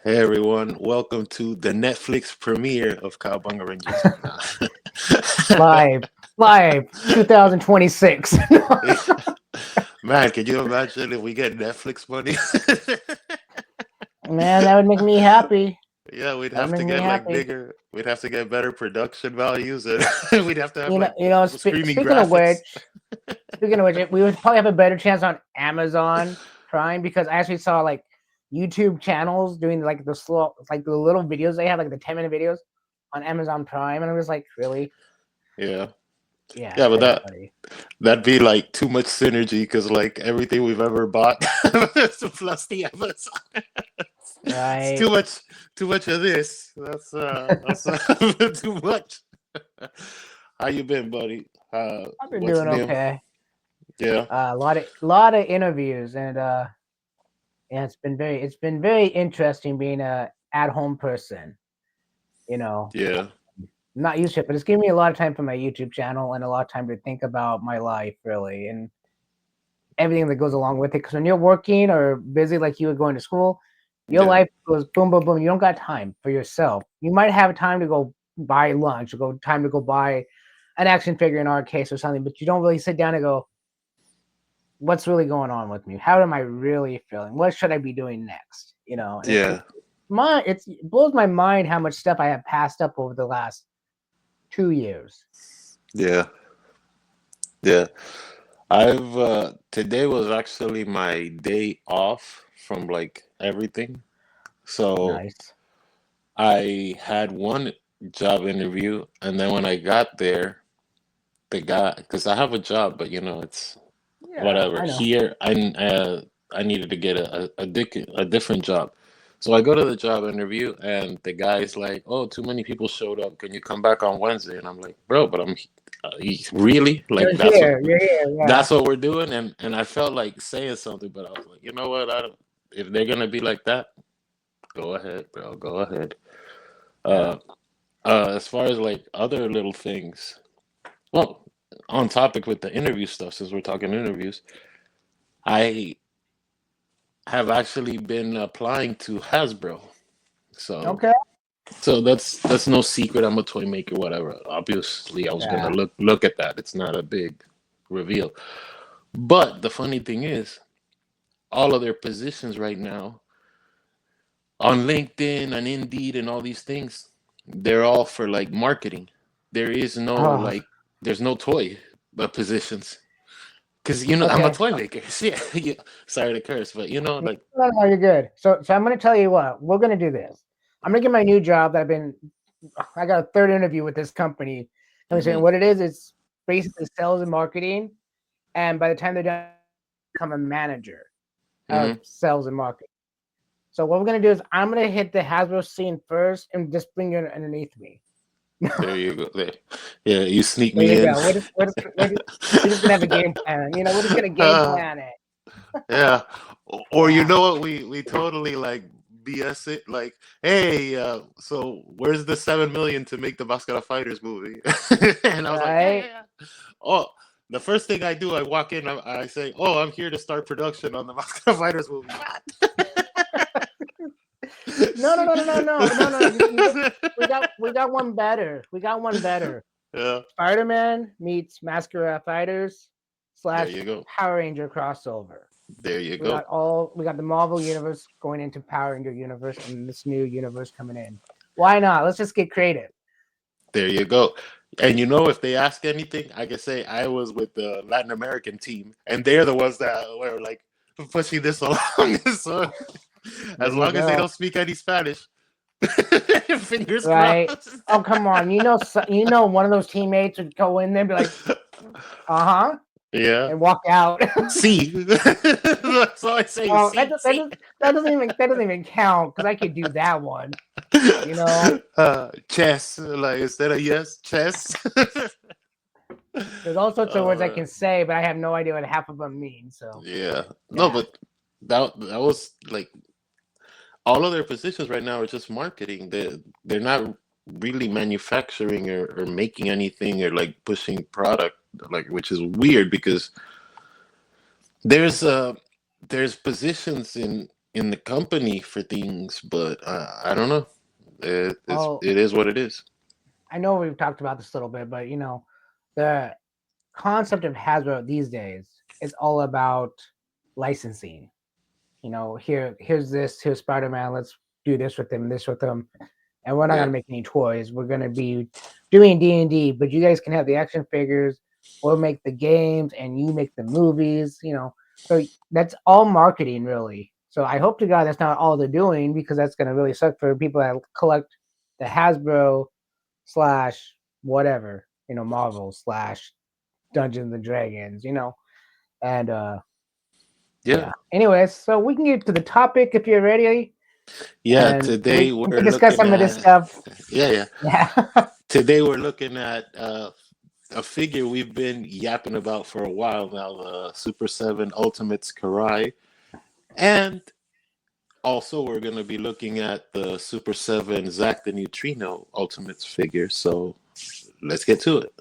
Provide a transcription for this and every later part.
Hey everyone, welcome to the Netflix premiere of Cowabunga Rangers. Live, live, 2026. Man, can you imagine if we get Netflix money? Man, that would make me happy. Yeah, we'd That would have make to me get like happy. bigger. We'd have to get better production values, and we'd have to have like screaming Speaking of graphics. which, we would probably have a better chance on Amazon Prime because I actually saw like YouTube channels doing like like the little videos they have, like the 10-minute videos on Amazon Prime, and I was like, really? Yeah, Yeah, yeah, but that's funny. that'd be like too much synergy because like everything we've ever bought plus the Amazon. It's Right? too much of this. That's too much. How you been, buddy? I've been What's doing new? okay. Yeah, A lot of interviews, and yeah, it's been very interesting being a at home person. You know, yeah, I'm not used to it, but it's giving me a lot of time for my YouTube channel and a lot of time to think about my life really and everything that goes along with it. Because when you're working or busy, like you were going to school, your yeah, life goes boom, boom, boom. You don't got time for yourself. You might have time to go buy lunch or time to go buy an action figure in our case or something, but you don't really sit down and go, what's really going on with me? How am I really feeling? What should I be doing next? And yeah, it blows my mind how much stuff I have passed up over the last 2 years. yeah, yeah. I've today was actually my day off from like everything. So Nice. I had one job interview, and then when I got there, the guy, because I have a job, but it's Yeah, whatever. I know. Here, I needed to get a different job, so I go to the job interview, and the guy's like, "Oh, too many people showed up. Can you come back on Wednesday?" And I'm like, "Bro, but really like You're here. You're here. Yeah. that's what we're doing." And I felt like saying something, but I was like, you know what? I don't. If they're gonna be like that, go ahead, bro. Go ahead. Yeah. Uh, as far as like other little things, well, on topic with the interview stuff, since we're talking interviews, I have actually been applying to Hasbro. So Okay. that's no secret. I'm a toy maker, whatever. Obviously, I was gonna Yeah. look at that. It's not a big reveal. But the funny thing is, all of their positions right now on LinkedIn and Indeed and all these things, they're all for like marketing. There is no Oh, like, there's no toy positions. Because I'm a okay. toy maker. Yeah, yeah. Sorry to curse, but No, like, no, you're good. So I'm gonna tell you what we're gonna do. This. I'm gonna get my new job that I got a third interview with this company. And we're saying hmm what it is. It's basically sales and marketing. And by the time they're done, become a manager of hmm sales and marketing. So what we're gonna do is I'm gonna hit the Hasbro scene first and just bring you underneath me. there you go. There, yeah, you sneak There me you in. go. We're just gonna have a game plan. We're just gonna game Uh, plan it. yeah, or you Yeah. know what? We totally like BS it. Like, hey, so where's the 7 million to make the Mascara Fighters movie? And I was like, yeah, yeah, Right. yeah. Oh, the first thing I do, I walk in, I say, oh, I'm here to start production on the Mascara Fighters movie. No, no, no, no, no, no, no, no. We got one better. We got one better. Yeah, Spider-Man meets Masquerade Fighters there slash you go. Power Ranger crossover. There you We go. got all. We got the Marvel universe going into Power Ranger universe and this new universe coming in. Why not? Let's just get creative. There you go. And if they ask anything, I can say I was with the Latin American team, and they're the ones that were like pushing this along. So There as you long as they go. don't speak any Spanish, fingers Right. crossed. Oh, come on. One of those teammates would go in there and be like, uh-huh, Yeah. and walk out. See, that's all I say. Oh, that, See, do- that, see. does, that doesn't even count because I could do that one. You know, Chess, like instead of yes, chess. there's all sorts of words I uh, can say, but I have no idea what half of them mean. So yeah. No, yeah. but that was like all of their positions right now are just marketing. They're not really manufacturing or making anything or like pushing product, like, which is weird because there's uh there's positions in in the company for things, but I don't know. Oh, It is what it is. I know we've talked about this a little bit, but the concept of Hasbro these days is all about licensing. Here's Spider-Man. Let's do this with him, and we're not Yeah, gonna make any toys. We're gonna be doing D&D, but you guys can have the action figures. We'll make the games, and you make the movies. So that's all marketing, really. So I hope to God that's not all they're doing, because that's gonna really suck for people that collect the Hasbro slash whatever, Marvel slash Dungeons and Dragons, and yeah, yeah. Anyways, so we can get to the topic if you're ready, yeah. and Today we we're can discuss looking some of this at stuff. yeah, yeah. Yeah. Today we're looking at a figure we've been yapping about for a while now, the Super 7 Ultimates Karai, and also we're going to be looking at the Super 7 Zack the Neutrino Ultimates figure. So let's get to it.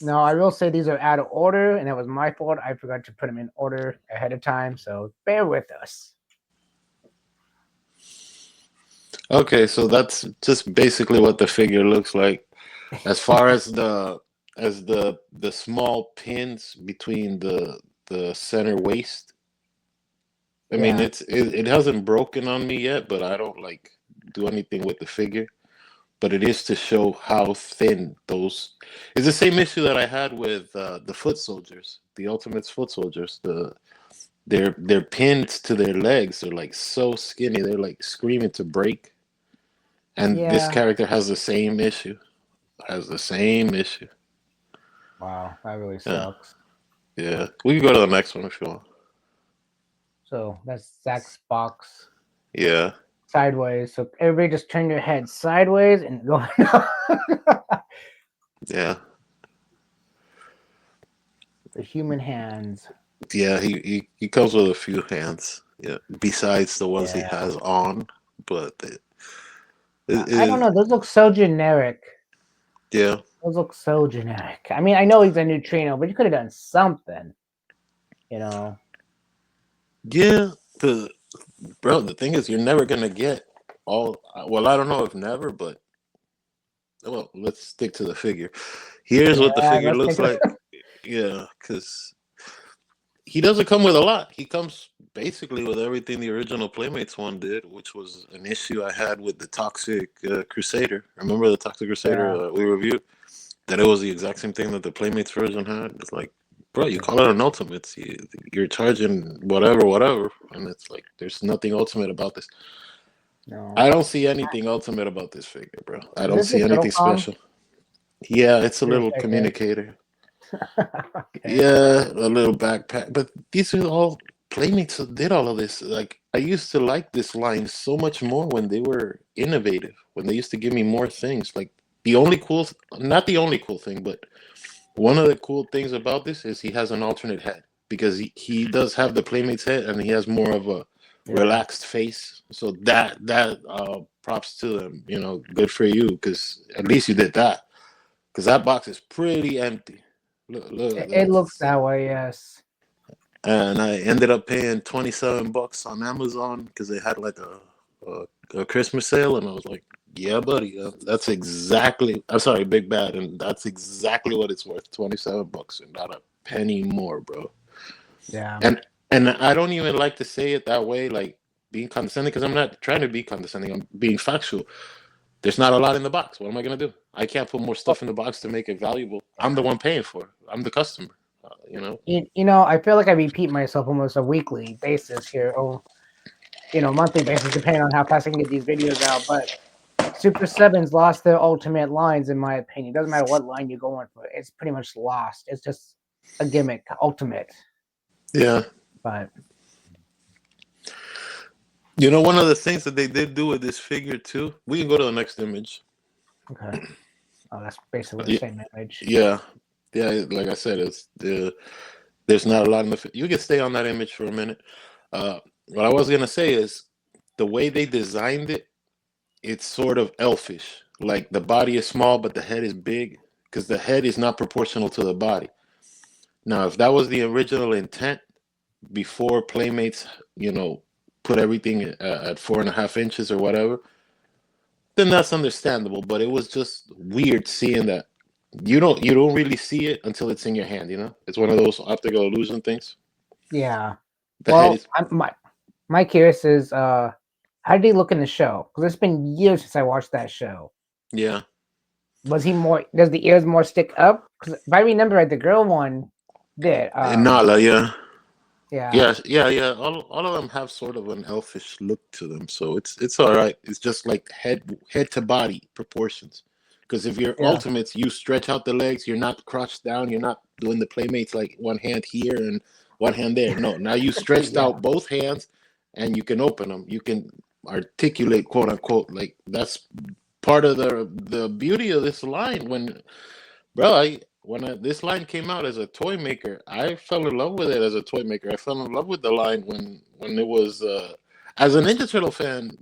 No, I will say these are out of order, and that was my fault. I forgot to put them in order ahead of time, so bear with us. Okay, so that's just basically what the figure looks like. As far as the small pins between the center waist, I mean Yeah. it hasn't broken on me yet, but I don't like do anything with the figure. But it is to show how thin those. It's the same issue that I had with the foot soldiers, the Ultimates foot soldiers. Their pins to their legs are like so skinny, they're like screaming to break. And this Yeah. character has the same issue. Has the same issue. Wow, that really Yeah, sucks. yeah. We can go to the next one if you want. So that's Zach's box Yeah, sideways. So everybody just turn your head sideways and go. yeah, The human hands. yeah. He comes with a few hands. Yeah, besides the ones he Yeah. has on, but I don't it, know. Those look so generic. yeah, Those look so generic. I mean, I know he's a neutrino, but you could have done something, you know. yeah. The bro, the thing is, you're never gonna get all. Well, I don't know if never, but well, let's stick to the figure. Here's what the Yeah, figure let's looks take like. Yeah, because he doesn't come with a lot. He comes basically with everything the original Playmates one did, which was an issue I had with the Toxic Crusader. Remember the Toxic Crusader Yeah. we reviewed? That it was the exact same thing that the Playmates version had. It's like, bro, you call it an Ultimate. You're charging whatever, whatever. And it's like, there's nothing ultimate about this. No. I don't see anything ultimate about this figure, bro. I Is don't this the see anything Shuttle special. Yeah, it's a Here's little right here. communicator. Okay. Yeah, a little backpack. But these are all Playmates that did all of this. Like I used to like this line so much more when they were innovative, when they used to give me more things. Like the only cool, not the only cool thing, but one of the cool things about this is he has an alternate head because he does have the Playmates head and he has more of a Yeah. relaxed face. So that props to them. Good for you because at least you did that because that box is pretty empty. Look, It looks that's that way, yes. and I ended up paying $27 on Amazon because they had like a Christmas sale, and I was like, "Yeah, buddy, that's exactly." I'm sorry, Big Bad, and that's exactly what it's worth, $27, and not a penny more, bro. Yeah. And I don't even like to say it that way, like being condescending, because I'm not trying to be condescending. I'm being factual. There's not a lot in the box. What am I gonna do? I can't put more Well, stuff in the box to make it valuable. I'm yeah. the one paying for it. I'm the customer. You know. I feel like I repeat myself almost a weekly basis here, or monthly basis, depending on how fast I can get these videos out. But Super Sevens lost their ultimate lines, in my opinion. Doesn't matter what line you're going for; it's pretty much lost. It's just a gimmick, ultimate. Yeah. But One of the things that they did do with this figure too. We can go to the next image. okay, oh, that's basically the Yeah, same image. yeah, yeah. Like I said, there's not a lot in the. You can stay on that image for a minute. What I was gonna say is the way they designed it. It's sort of elfish. Like the body is small, but the head is big because the head is not proportional to the body. Now, if that was the original intent before Playmates, you know, put everything at 4.5 inches or whatever, then that's understandable. But it was just weird seeing that. You don't really see it until it's in your hand. It's one of those optical illusion things. Yeah. The head Well, is my curious is how did he look in the show? Because it's been years since I watched that show. yeah. Was he more? Does the ears more stick up? Because if I remember right, the girl one did. And Nala, yeah. Yeah, Yeah, yeah, yeah. All of them have sort of an elfish look to them, so it's all right. It's just like head to body proportions. Because if you're yeah, ultimates, you stretch out the legs. You're not crouched down. You're not doing the playmates like one hand here and one hand there. No, now you stretched yeah. out both hands, and you can open them. You can articulate, quote unquote. Like that's part of the beauty of this line. Bro, this line came out as a toy maker, I fell in love with it as a toy maker. I fell in love with the line when it was as a Ninja Turtle fan.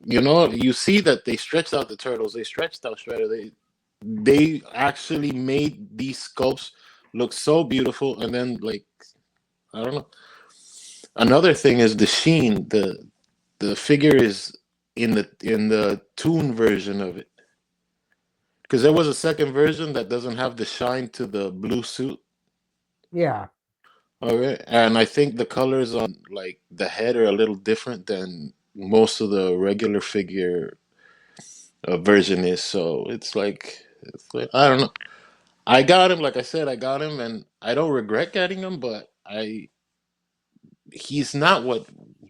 You see that they stretched out the turtles, they stretched out Shredder, they actually made these sculpts look so beautiful. And then, like, I don't know. Another thing is the sheen. The figure is in the toon version of it. Because there was a second version that doesn't have the shine to the blue suit. Yeah. All right, and I think the colors on like the head are a little different than most of the regular figure version is. So it's like I don't know. I got him, like I said, I got him, and I don't regret getting him. But he's not what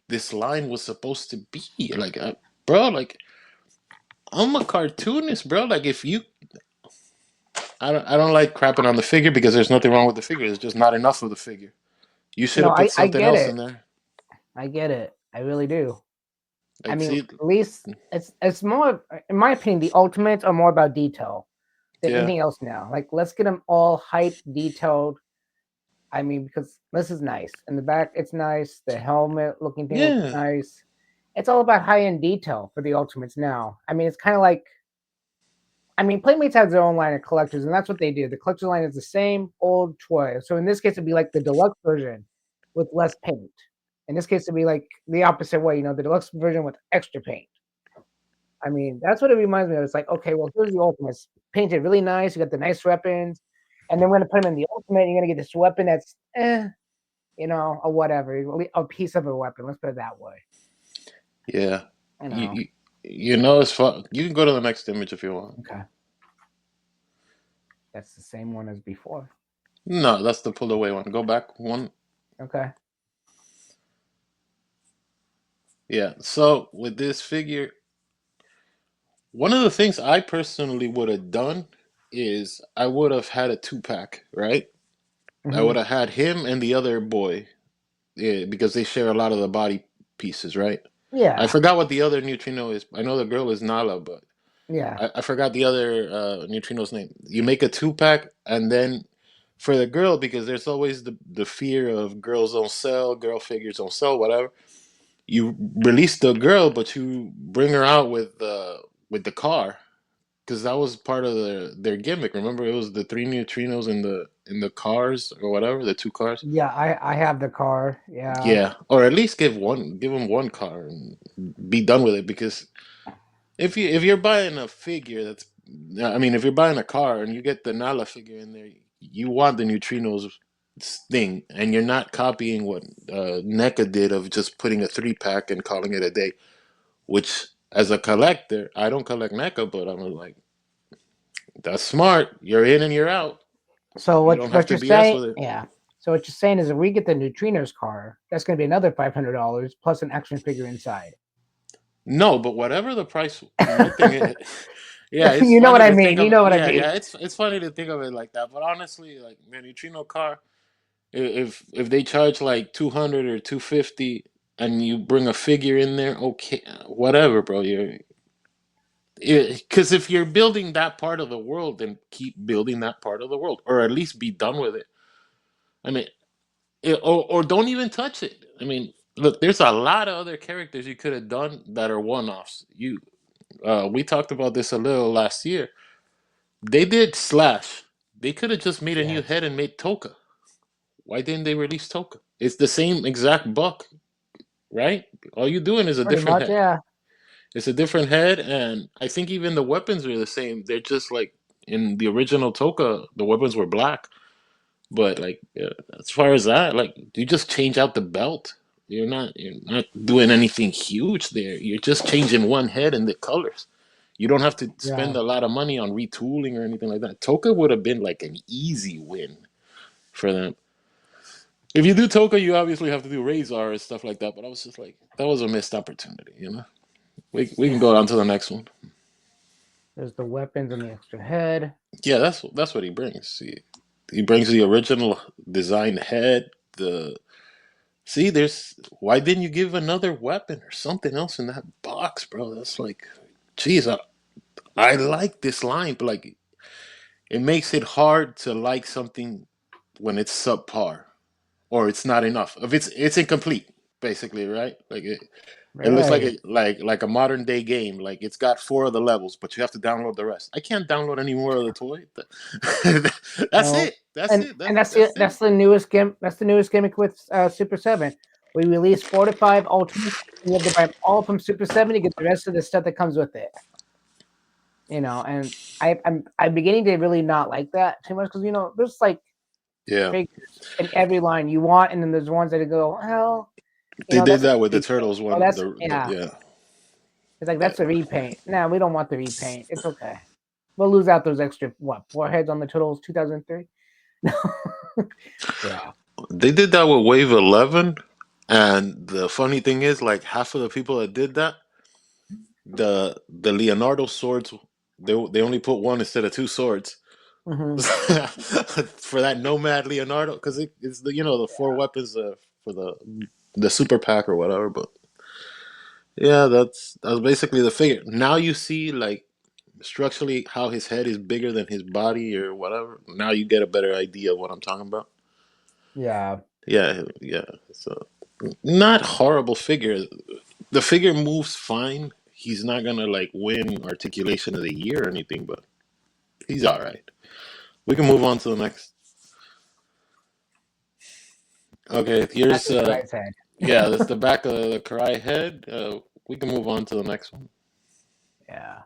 this line was supposed to be. Like, bro, like I'm a cartoonist, bro. Like if you, I don't like crapping on the figure because there's nothing wrong with the figure. There's just not enough of the figure. You should No, have put I something get else it. in there. I get it. I really do. I Like, mean, see, at least it's more, in my opinion, the ultimates are more about detail than yeah, anything else now. Like, let's get them all hyped, detailed. I mean, because this is nice. In the back, it's nice. The helmet looking thing looks yeah, nice. It's all about high end detail for the ultimates now. I mean, it's kind of like, I mean, Playmates has their own line of collectors, and that's what they do. The collector line is the same old toy. So in this case, it'd be like the deluxe version with less paint. In this case, it'd be like the opposite way, the deluxe version with extra paint. I mean, that's what it reminds me of. It's like, okay, well, here's the ultimates painted really nice. You got the nice weapons, and then we're gonna put them in the ultimate. You're gonna get this weapon that's, or whatever, a piece of a weapon. Let's put it that way. yeah. You You, know. you, you know it's fun. You can go to the next image if you want. Okay, that's the same one as before. No, that's the pull away one. Go back one. Okay. Yeah. So with this figure, one of the things I personally would have done is I would have had a 2-pack, right? I Hmm. would have had him and the other boy, yeah, because they share a lot of the body pieces, right? I Yeah. forgot what the other neutrino is. I know the girl is Nala, but Yeah. I forgot the other neutrino's name. You make a 2-pack, and then for the girl, because there's always the fear of girls don't sell, girl figures don't sell, whatever. You release the girl, but you bring her out with the car, because that was part of their gimmick. Remember, it was the three neutrinos in the cars or whatever, the two cars. Yeah. I have the car. Yeah. Yeah, or at least give them one car and be done with it. Because if you're buying a figure I mean, if you're buying a car and you get the Nala figure in there, you want the neutrinos thing, and you're not copying what NECA did of just putting a 3-pack and calling it a day. Which, as a collector, I don't collect NECA, but I'm like, that's smart. You're in and you're out. So You what don't have what to you're BS saying? with it. Yeah. So what you're saying is, if we get the neutrinos car, that's going to be another $500 plus an action figure inside. No, but whatever the price, my thing is, yeah, it's You know what funny I to think mean? You of. know what I Yeah, mean? yeah, it's funny to think of it like that. But honestly, like the neutrino car, if they charge like 200 or 250, and you bring a figure in there, okay, whatever, bro. Because if you're building that part of the world, then keep building that part of the world, or at least be done with it. I mean, or don't even touch it. I mean, look, there's a lot of other characters you could have done that are one-offs. We talked about this a little last year. They did Slash. They could have just made a new Yes. head and made Toka. Why didn't they release Toka? It's the same exact buck, right? all you're doing is a Pretty different much, head. yeah. It's a different head, and I think even the weapons are the same. They're just like in the original Toka, the weapons were black. But like as far as that, like you just change out the belt. You're not doing anything huge there. You're just changing one head and the colors. You don't have to Yeah. spend a lot of money on retooling or anything like that. Toka would have been like an easy win for them. If you do Toka, you obviously have to do Razor and stuff like that. But I was just like, that was a missed opportunity, you know. We can Yeah. go on to the next one. There's the weapons and the extra head. Yeah, that's what he brings. He brings the original design head. The see, there's why didn't you give another weapon or something else in that box, bro? That's like, geez, I like this line, but like it makes it hard to like something when it's subpar or it's not enough. If it's incomplete, basically, right? Like it looks like Right. like a modern day game. Like it's got four of the levels, but you have to download the rest. I can't download any more of the toy. That's No. it. That's it. And That's it. that's the newest gimmick. That's the newest gimmick with Super 7. We released 4 to 5 ultimates, and you have to buy them all from Super 7 to get the rest of the stuff that comes with it. And I'm beginning to really not like that too much because there's like Yeah, figures in every line you want, and then there's ones that go, well, they did that's a that with the repaint. turtles Oh, one. that's The yeah. yeah. It's like that's a repaint. No, we don't want the repaint. It's okay. We'll lose out those extra four heads on the Turtles 2003. Yeah. They did that with Wave 11, and the funny thing is, like half of the people that did that, the Leonardo swords, they only put one instead of two swords Hmm. for that Nomad Leonardo because it's the the four weapons for the super pack or whatever. But yeah, that's basically the figure. Now you see like structurally how his head is bigger than his body or whatever. Now you get a better idea of what I'm talking about. Yeah. Yeah, yeah. So not horrible figure. The figure moves fine. He's not gonna like win articulation of the year or anything, but he's all right. We can move on to the next. Okay, That's here's his right head. yeah, that's the back of the Karai head. We can move on to the next one. Yeah.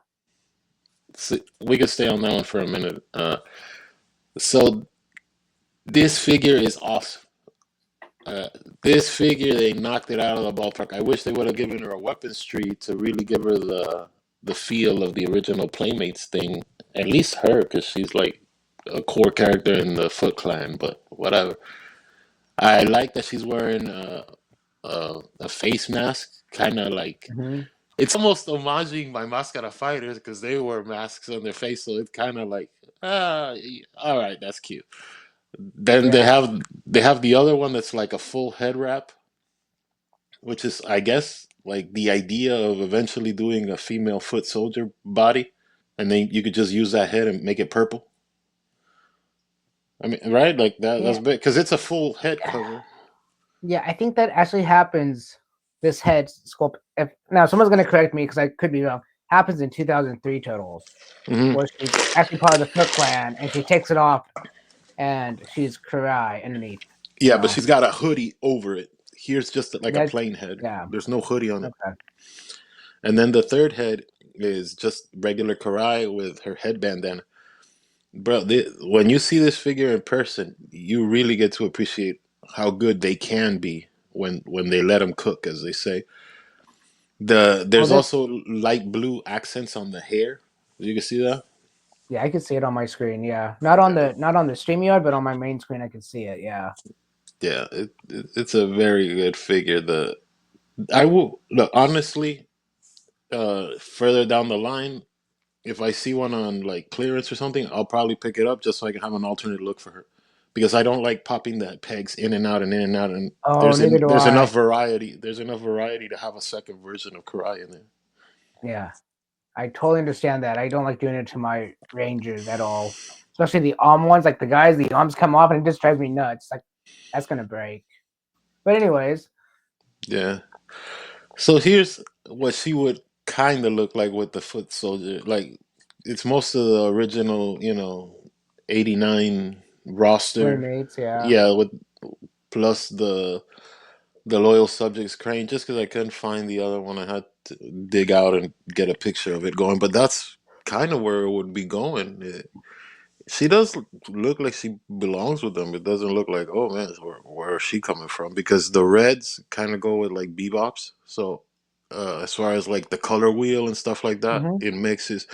So we could stay on that one for a minute. So this figure is awesome. Uh, this figure, they knocked it out of the ballpark. I wish they would have given her a weapons tree to really give her the feel of the original Playmates thing. At least her, because she's like a core character in the Foot Clan. But whatever. I like that she's wearing a face mask, kind of like Hmm. it's almost homaging my Mascara fighters because they wear masks on their face, so it's kind of like all right, that's cute. Then Yeah. they have the other one that's like a full head wrap, which is I guess like the idea of eventually doing a female foot soldier body, and then you could just use that head and make it purple. I mean, right? Like that's Yeah. big because it's a full head cover. Yeah. I think that actually happens. This head sculpt. If now someone's going to correct me because I could be wrong. Happens in 2003 Turtles, Hmm. where she's actually part of the Foot Clan, and she takes it off, and she's Karai underneath. You Yeah, but know. she's got a hoodie over it. Here's just like a That. plain head. Yeah. There's no hoodie on it. Okay. And then the third head is just regular Karai with her headband on. Bro, when you see this figure in person, you really get to appreciate how good they can be when they let them cook, as they say. Oh, There's this. also light blue accents on the hair. You can see that. Yeah, I can see it on my screen. Yeah, Yeah, not on the StreamYard, but on my main screen, I can see it. Yeah. yeah, it's a very good figure. The I will look honestly. Further down the line, if I see one on like clearance or something, I'll probably pick it up just so I can have an alternate look for her. Because I don't like popping the pegs in and out and in and out, and Oh, neither do there's enough I. variety. There's enough variety to have a second version of Karai in there. Yeah, I totally understand that. I don't like doing it to my Rangers at all, especially the ones. Like the arms come off, and it just drives me nuts. Like that's gonna break. But anyways, Yeah. So here's what she would kind of look like with the foot soldier. Like it's most of the original, 89 roster. playmates. Yeah. Yeah, with plus the the loyal subjects crane, just because I couldn't find the other one. I had to dig out and get a picture of it going. But that's kind of where it would be going. She does look like she belongs with them. It doesn't look like, oh man, where is she coming from? Because the reds kind of go with like bebops. So as far as like the color wheel and stuff like that, Hmm. it mixes,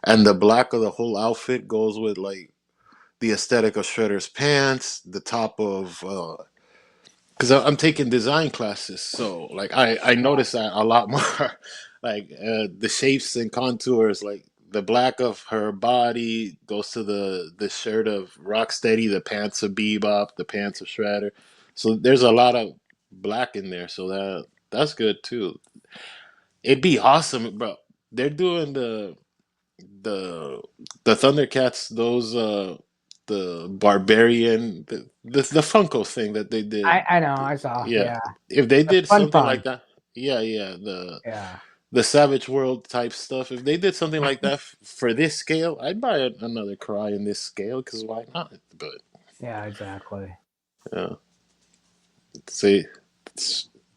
and the black of the whole outfit goes with like the aesthetic of Shredder's pants, the top of because I'm taking design classes, so like I notice that a lot more, like the shapes and contours, like the black of her body goes to the shirt of Rocksteady, the pants of Bebop, the pants of Shredder. So there's a lot of black in there, so that's good too. It'd be awesome, bro. They're doing the the Thundercats, those the barbarian the Funko thing that they did. I know, I saw. Yeah, Yeah, if they that's did fun, something fun. like that, yeah, Yeah, the Savage World type stuff. If they did something like that for this scale, I'd buy another Karai in this scale because why not? But yeah, exactly. yeah, see,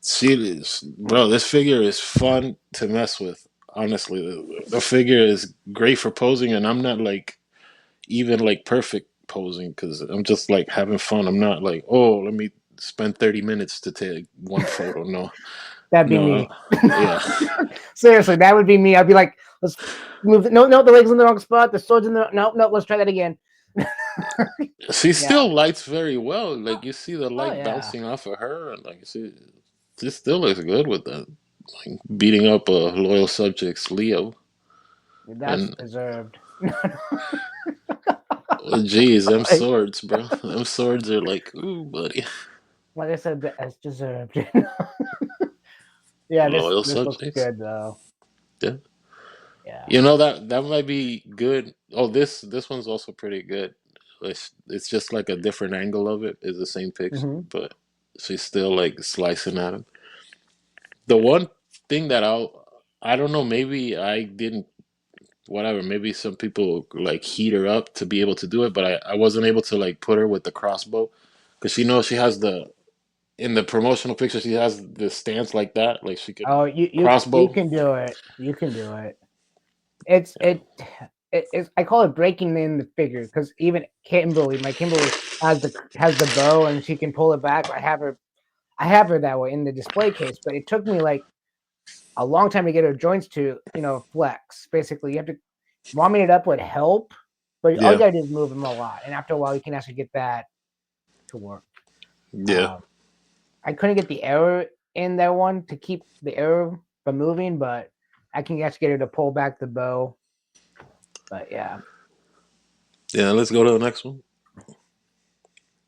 see, bro, this figure is fun to mess with. Honestly, the figure is great for posing, and I'm not like even like perfect posing because I'm just like having fun. I'm not like, oh, let me spend 30 minutes to take one photo. No, That'd be no, me. yeah. Seriously, that would be me. I'd be like, let's move. No, no, the leg's in the wrong spot. The sword's in the. No, no, let's try that again. She Yeah. still lights very well. Like you see the Oh light yeah. bouncing off of her, and like she still looks good with that. Like beating up a loyal subject's Leo, That's and deserved. geez, them like, swords, bro. Them swords are like, ooh, buddy, like I said, that's deserved. Yeah, this loyal this looks subjects. good though. Yeah, Yeah. you know that might be good. Oh, this one's also pretty good. It's just like a different angle of it. It's the same picture, Hmm. but she's still like slicing at him. The one thing that I don't know, maybe I didn't, whatever, maybe some people like heat her up to be able to do it, but I wasn't able to like put her with the crossbow because she knows she has the in the promotional picture she has the stance like that, like she could Oh, you crossbow. can do it. You can do it. It's Yeah, it's I call it breaking in the figure because even Kimberly, my Kimberly has the bow and she can pull it back. I have her that way in the display case, but it took me like a long time to get her joints to flex. Basically, you have to warming it up would help, but all you yeah, gotta do is move them a lot, and after a while, you can actually get that to work. yeah. Um, I couldn't get the arrow in that one to keep the arrow from moving, but I can actually get her to pull back the bow. But yeah, Yeah, let's go to the next one.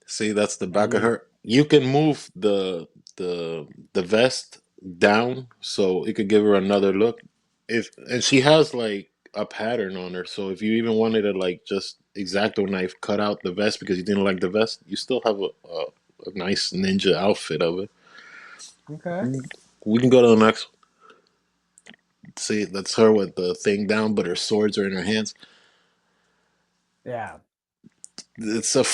See, that's the and back of her. You can move the vest down so it could give her another look. If and she has like a pattern on her, so if you even wanted to like just exacto knife cut out the vest because you didn't like the vest, you still have a nice ninja outfit of it. okay, We can go to the next one. See, that's her with the thing down, but her swords are in her hands. yeah, It's a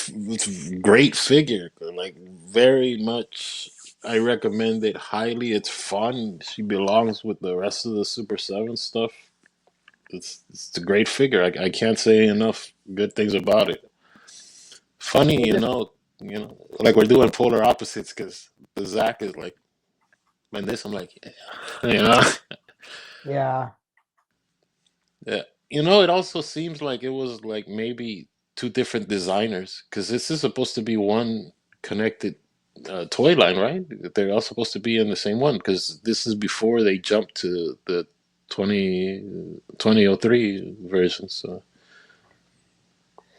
great figure, like very much. I recommend it highly. It's fun. She belongs with the rest of the Super 7 stuff. It's a great figure. I can't say enough good things about it. Funny, it just like we're doing polar opposites because the Zach is like, and this I'm like, yeah, yeah. yeah. It also seems like it was like maybe two different designers because this is supposed to be one connected toy line, right? They're all supposed to be in the same one because this is before they jumped to the 2003 version. So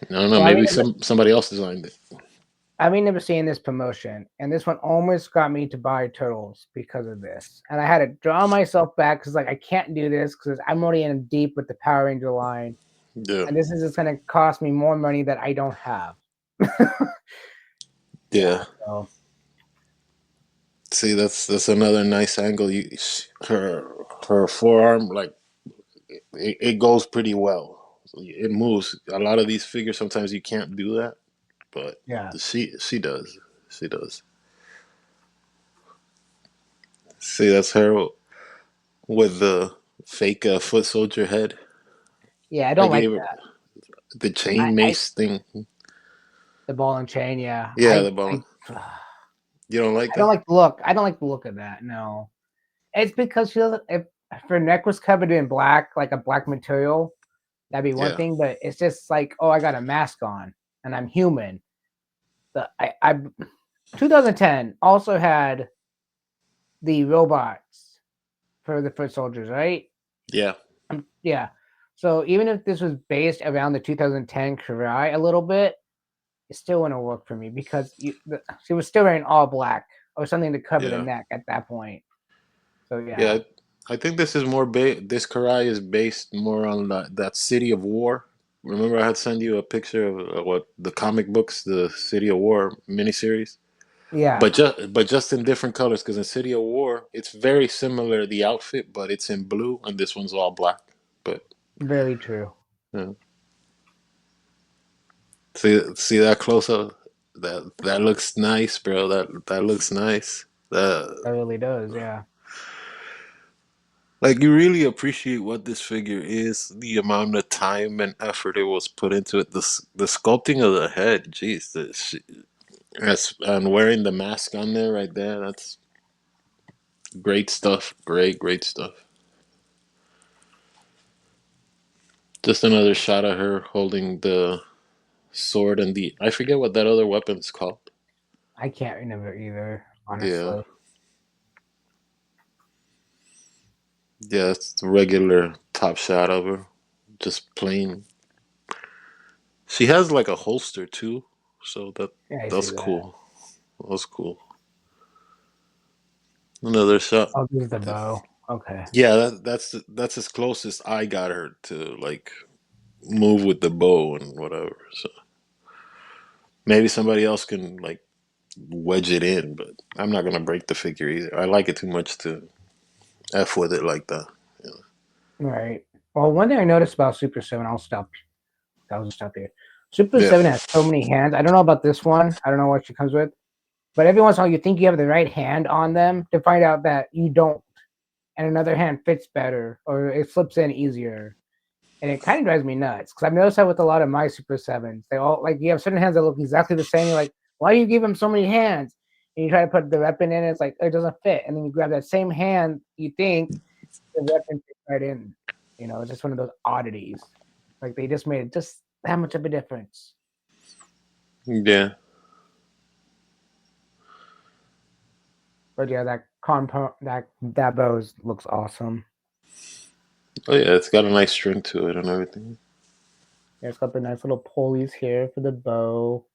I don't know. Well, Maybe somebody else designed it. I remember seeing this promotion, and this one almost got me to buy Turtles because of this. And I had to draw myself back because, like, I can't do this because I'm already in deep with the Power Ranger line, Yeah, and this is just going to cost me more money that I don't have. Yeah. yeah. So See, that's another nice angle. Her forearm, like it goes pretty well. It moves. A lot of these figures sometimes you can't do that, but yeah, she does. She does. See, that's her with the fake foot soldier head. Yeah, I I don't like gave her that. the chain I mace thing. the ball and chain. Yeah, Yeah, the ball. You don't like I don't that? like the look. I don't like the look of that. No, it's because she doesn't. If her neck was covered in black, like a black material, that'd be one Yeah, thing. But it's just like, oh, I got a mask on and I'm human. I 2010 also had the robots for the foot soldiers, right? yeah, Yeah. So even if this was based around the 2010 Karai a little bit, it still wouldn't work for me because she was still wearing all black or something to cover the yeah, neck at that point. So yeah. yeah, I think this is more this Karai is based more on that City of War. Remember, I had sent you a picture of what the comic books, the City of War miniseries, yeah, but just in different colors. Because in City of War, it's very similar the outfit, but it's in blue, and this one's all black. But very true. yeah. See that close up. That looks nice, bro. That looks nice. That really does. Yeah, Like you really appreciate what this figure is, the amount of time and effort it was put into it, the sculpting of the head. Jeez, and wearing the mask on there right there. That's great stuff. Great stuff. Just another shot of her holding the sword and the I forget what that other weapon's called. I can't remember either, Yeah, honestly. yeah, it's the regular top shot of her, just plain. She has like a holster too, so Yeah, I see that's that. cool. That's cool. Another shot. Oh, this is the bow. Okay. Yeah, that's as close as I got her to like move with the bow and whatever. So maybe somebody else can like wedge it in, but I'm not gonna break the figure either. I like it too much to f with it like that. Yeah. Right. Well, one thing I noticed about Super 7, I'll stop. I'll just stop here. Super Yeah. 7 has so many hands. I don't know about this one. I don't know what she comes with. But every once in a while, you think you have the right hand on them to find out that you don't, and another hand fits better or it slips in easier. And it kind of drives me nuts because I've noticed that with a lot of my Super 7s. They all, like, you have certain hands that look exactly the same. You're like, why do you give him so many hands? And you try to put the weapon in, and it's like, it doesn't fit. And then you grab that same hand, you think the weapon fits right in. It's just one of those oddities. Like, they just made just that much of a difference. Yeah. But yeah, that bow looks awesome. Oh yeah, it's got a nice string to it and everything. Yeah, it's got the nice little pulleys here for the bow.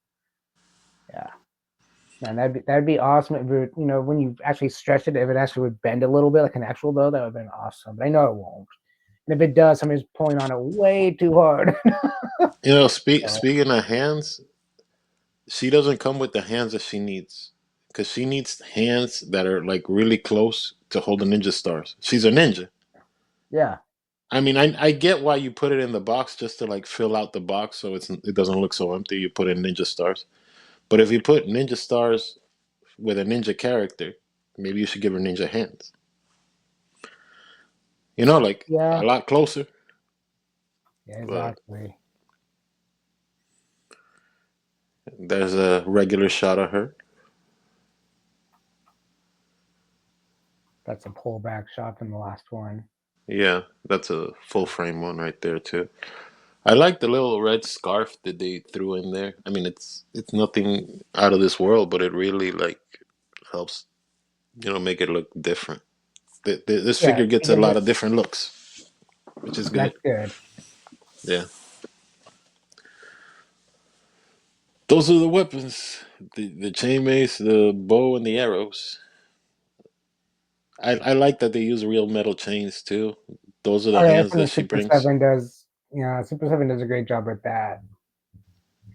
Yeah, man, that'd be awesome if it, when you actually stretch it, if it actually would bend a little bit like an actual bow, that would have been awesome. But I know it won't. And if it does, somebody's pulling on it way too hard. So, Speaking of hands, she doesn't come with the hands that she needs because she needs hands that are like really close to hold the ninja stars. She's a ninja. yeah, I mean, I get why you put it in the box just to like fill out the box so it doesn't look so empty. You put in ninja stars, but if you put ninja stars with a ninja character, maybe you should give her ninja hands. Like a yeah, lot closer. yeah, But exactly. there's a regular shot of her. That's a pullback shot from the last one. Yeah, that's a full frame one right there too. I like the little red scarf that they threw in there. I mean, it's nothing out of this world, but it really like helps make it look different. This Yeah, figure gets it a gives lot it. of different looks, which is good. That's good. Yeah, those are the weapons: the chain mace, the bow, and the arrows. I like that they use real metal chains too. Those are the Oh yeah, hands that's what that the she Super brings. 7 does. Super 7 does a great job with that.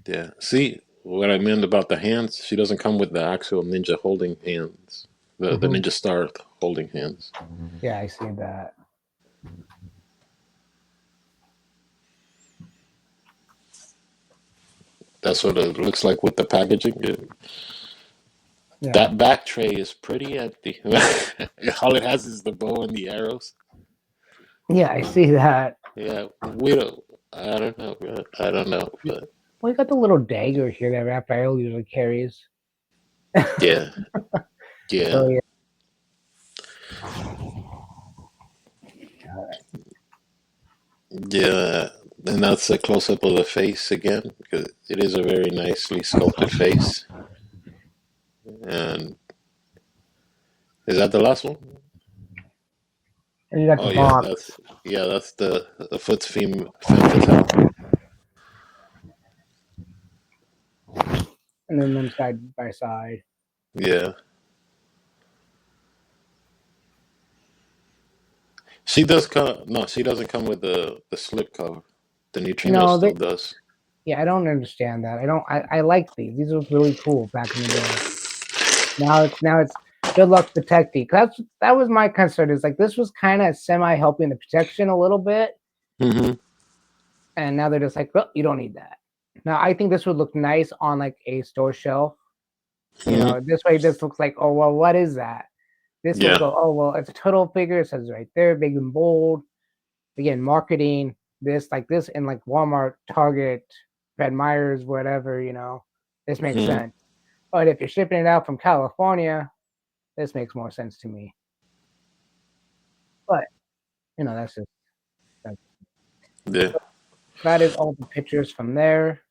Yeah. See what I meant about the hands? She doesn't come with the actual ninja holding hands. The Hmm. ninja star holding hands. Yeah, I see that. That's what it looks like with the packaging. Yeah. Yeah. That back tray is pretty empty. All it has is the bow and the arrows. Yeah, I see that. Yeah, we don't. I don't know, bro. I don't know, but Well, you got the little dagger here that Raphael usually carries. yeah, yeah, So yeah, yeah. And that's a close up of the face again, because it is a very nicely sculpted face. And is that the last one? and you got the Oh yeah, box, that's the foot's femme fatale. and then them side by side. Yeah, she does come. No, she doesn't come with the slip cover. The neutrino No, still they. does. Yeah, I don't understand that. I don't. I like these. These were really cool back in the day. Now it's good luck protecting. That was my concern. Is like this was kind of semi helping the protection a little bit, Hmm. and now they're just like, well, you don't need that. Now I think this would look nice on like a store shelf. Hmm. This way this looks like, oh well, what is that? This will Yeah. go, oh well, it's a turtle figure. It says right there, big and bold. Again, marketing this like this in like Walmart, Target, Fred Meyers, whatever. This makes Hmm. sense. But if you're shipping it out from California, this makes more sense to me. But that's just that, Yeah. that is all the pictures from there.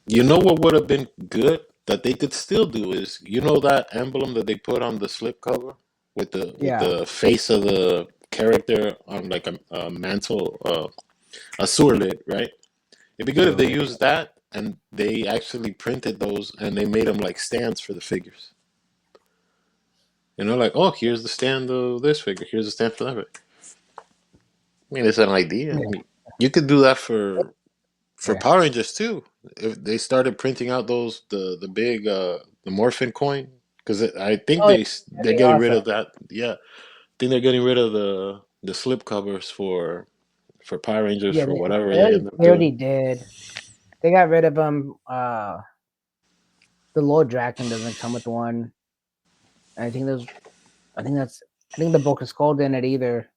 You know what would have been good that they could still do is that emblem that they put on the slip cover with Yeah, the face of the character on like a mantle, a sewer lid, right? It'd be good if they surely. used that and they actually printed those and they made them like stands for the figures. Like, oh, here's the stand of this figure. Here's the stand for that figure. I mean, it's an idea. I Yeah, mean, you could do that for yeah. Power Rangers too. If they started printing out those the big the Morphin coin, because I think Oh yeah, that'd they're be getting rid awesome. of that. Yeah, I think they're getting rid of the slip covers for Power Rangers Yeah, for they, whatever they they already end up they already doing. did. They got rid of them. The Lord Draken doesn't come with one. And I think that's. I think the Book of Skull didn't it either.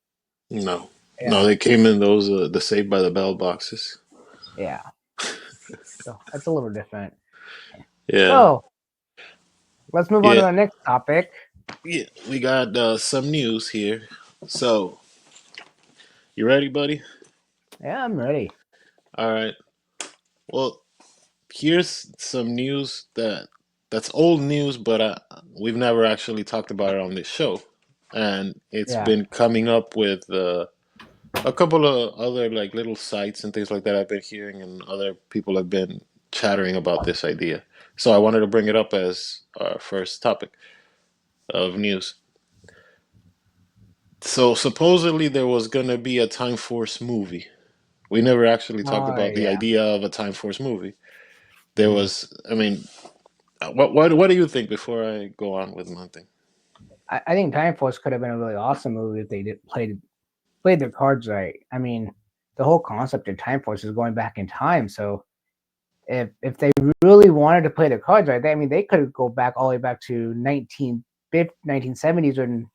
No, no, Yeah, they came in those the Saved by the Bell boxes. yeah. So that's a little different. Yeah, So let's move on to yeah, the next topic. yeah. We got some news here. So you ready, buddy? Yeah, I'm ready. All right. Well, here's some news that's old news, but we've never actually talked about it on this show, and it's Yeah. been coming up with a couple of other like little sites and things like that. I've been hearing, and other people have been chattering about this idea. So I wanted to bring it up as our first topic of news. So supposedly there was gonna be a Time Force movie. We never actually talked Oh about the yeah. idea of a Time Force movie. There Mhm. was, I mean, what do you think before I go on with my thing? I think Time Force could have been a really awesome movie if they did played their cards right. I mean, the whole concept of Time Force is going back in time. So if they really wanted to play their cards right, I mean, they could go back all the way back to 1970s when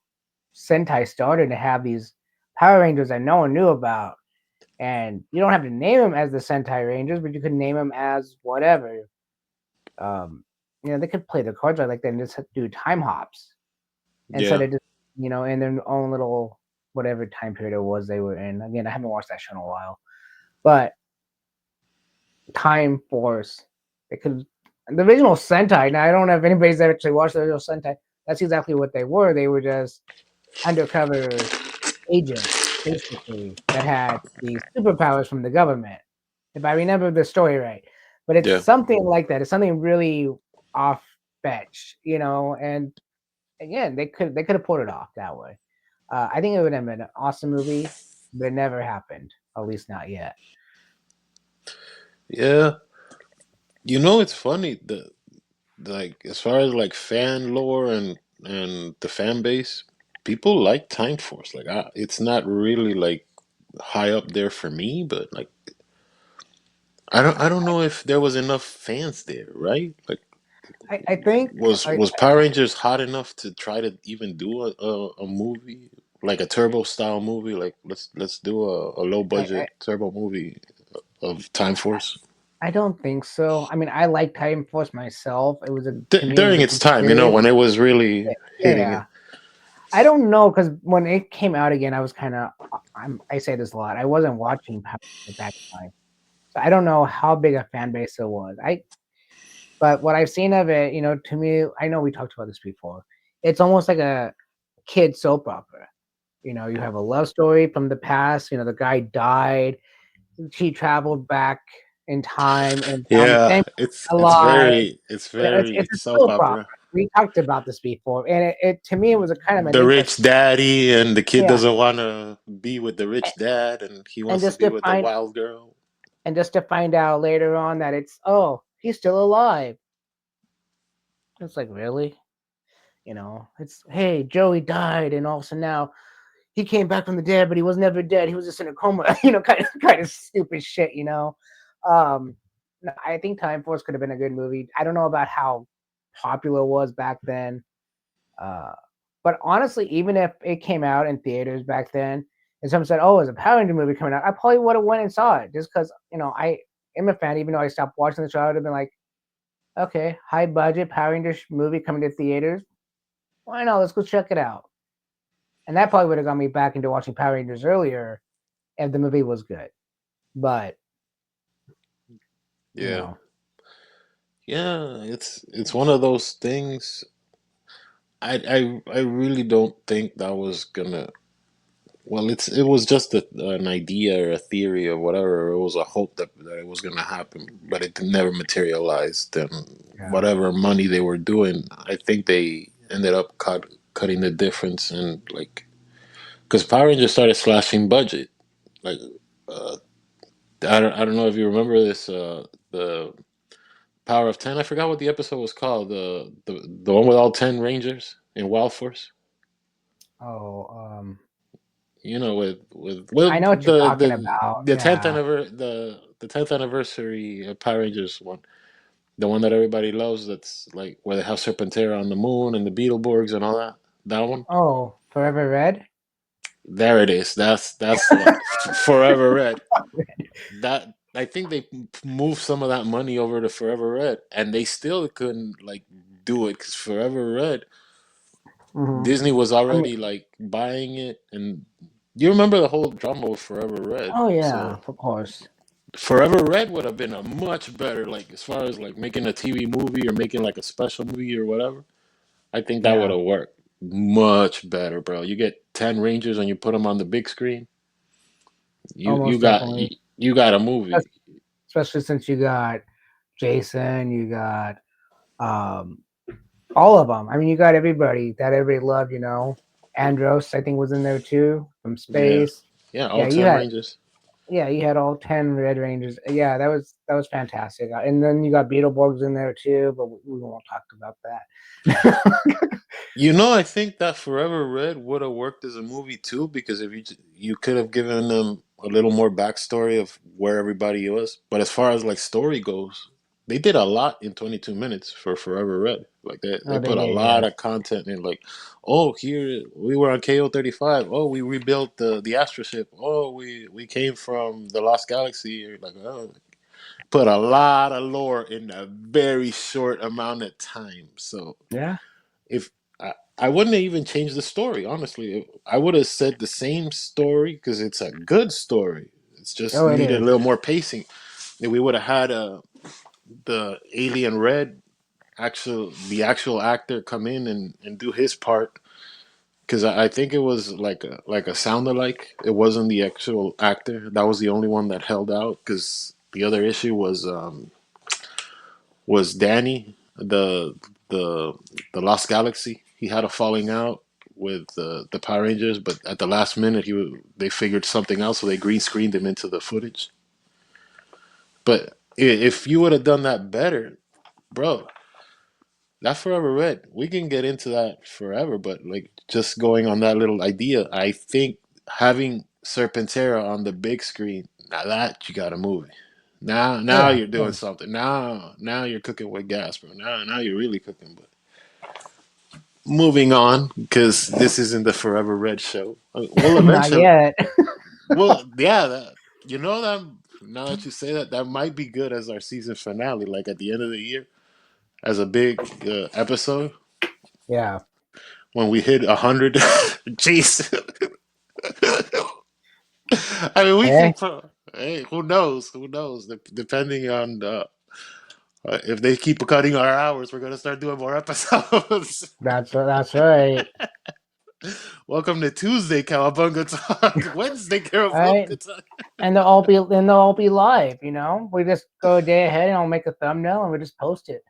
Sentai started to have these Power Rangers that no one knew about. And you don't have to name them as the Sentai Rangers, but you could name them as whatever. Um, they could play the cards right like that and just do time hops instead Yeah, of just in their own little whatever time period it was they were in. Again, I haven't watched that show in a while, but Time Force, they could the original Sentai. Now I don't know if anybody's actually watched the original Sentai. That's exactly what they were. They were just undercover agents, basically, that had these superpowers from the government. If I remember the story right, but it's yeah, something like that. It's something really off fetch, and again, they could have pulled it off that way. I think it would have been an awesome movie, but it never happened. At least not yet. yeah. It's funny that like as far as like fan lore and the fan base, people like Time Force. Like, it's not really like high up there for me, but like I don't know if there was enough fans there, right? Like, I think Was Power Rangers hot enough to try to even do a movie like a Turbo style movie? Like let's do a low I budget Turbo movie of Time Force I don't think so. I mean, I like Titan Force myself. It was a to me it was during a its good time, you know, series. when it was really hitting Yeah, it. I don't know because when it came out again, I was kind of I say this a lot. I wasn't watching Power at that time, so I don't know how big a fan base it was. But what I've seen of it, to me, I know we talked about this before. It's almost like a kid soap opera. You have a love story from the past. The guy died. She traveled back in time and found Yeah, them it's alive. very it's It's very it's a soap soap opera. opera. We talked about this before, and it to me it was a kind of an The rich interesting, daddy and the kid yeah, doesn't want to be with the a- rich dad and he and wants to just be to with the find wild girl. out later on that it's he's still alive. It's like really, it's hey Joey died, and also now he came back from the dead, but he was never dead. He was just in a coma. Kind of stupid shit. Um, no, I think Time Force could have been a good movie. I don't know about how popular it was back then. Uh, but honestly, even if it came out in theaters back then, and someone said, "Oh, there's a Power Ranger movie coming out," I probably would have went and saw it just because I am a fan. Even though I stopped watching the show, I would have been like, "Okay, high budget Power Rangers movie coming to theaters. Why not? Let's go check it out." And that probably would have got me back into watching Power Rangers earlier if the movie was good. But you Yeah. know, Yeah, it's one of those things. I really don't think that was gonna. Well, it was just an idea or a theory or whatever. It was a hope that it was gonna happen, but it never materialized. And yeah, whatever money they were doing, I think they ended up cutting the difference and like because Power Rangers started slashing budget. Like uh, I don't know if you remember this. The Power of 10. I forgot what the episode was called. The one with all 10 Rangers in Wild Force. oh, You know, I with know what you're talking about. the tenth Yeah. anniversary the 10th anniversary Power Rangers one, the one that everybody loves. That's like where they have Serpentera on the moon and the Beetleborgs and all that. That one. Oh, Forever Red. There it is. That's the one. Forever Red. That I think they moved some of that money over to Forever Red, and they still couldn't like do it because Forever Red Hmm. Disney was I mean, already like buying it, and you remember the whole drama with Forever Red. oh yeah, So of course. Forever Red would have been a much better, like as far as like making a TV movie or making like a special movie or whatever. I think that would Yeah, have worked much better, bro. You get 10 Rangers and you put them on the big screen. You almost got definitely. you got a movie. Especially since you got Jason, you got um all of them. I mean, you got everybody that everybody loved. Andros, I think, was in there too from Yeah, space. yeah, all Yeah, you 10 had Rangers. you had all 10 Red Rangers. Yeah, that was fantastic. And then you got Beetleborgs in there too, but we won't talk about that. You know, I think that Forever Red would have worked as a movie too, because if you could have given them a little more backstory of where everybody was. But as far as like story goes, they did a lot in 22 minutes for Forever Red. Like they Oh, they put a did, lot yes. of content in. Like, oh, here we were on KO 35. Oh, we rebuilt the Astro ship. Oh, we came from the Lost Galaxy. Or like, oh, put a lot of lore in a very short amount of time. So Yeah. if I wouldn't have even changed the story, honestly. I would have said the same story because it's a good story. It's just Oh, it needed a is. little more pacing. And we would have had the alien Red the actual actor come in and do his part because I think it was like a sound alike. It wasn't the actual actor. That was the only one that held out because the other issue was Danny, the the Lost Galaxy. He had a falling out with the Power Rangers, but at the last minute they figured something else, so they green screened him into the footage. But if you would have done that better, bro, that Forever Red, we can get into that forever. But like just going on that little idea, I think having Serpentera on the big screen, now that you got a movie. now Yeah, you're of doing course. something. Now you're cooking with gas, bro. Now you're really cooking. But moving on, because this isn't the Forever Red show. We'll Not eventually. yet. Well, yeah. You know that now that you say that, that might be good as our season finale, like at the end of the year, as a big episode Yeah. when we hit 100. Jeez. I mean, we Hey, can. Hey, who knows? Who knows? Depending on if they keep cutting our hours, we're gonna start doing more episodes. that's right. Welcome to Tuesday, Cowabunga Talk. Wednesday, All right. Cowabunga Talk. And they'll all be live. We just go a day ahead, and I'll make a thumbnail, and we just post it.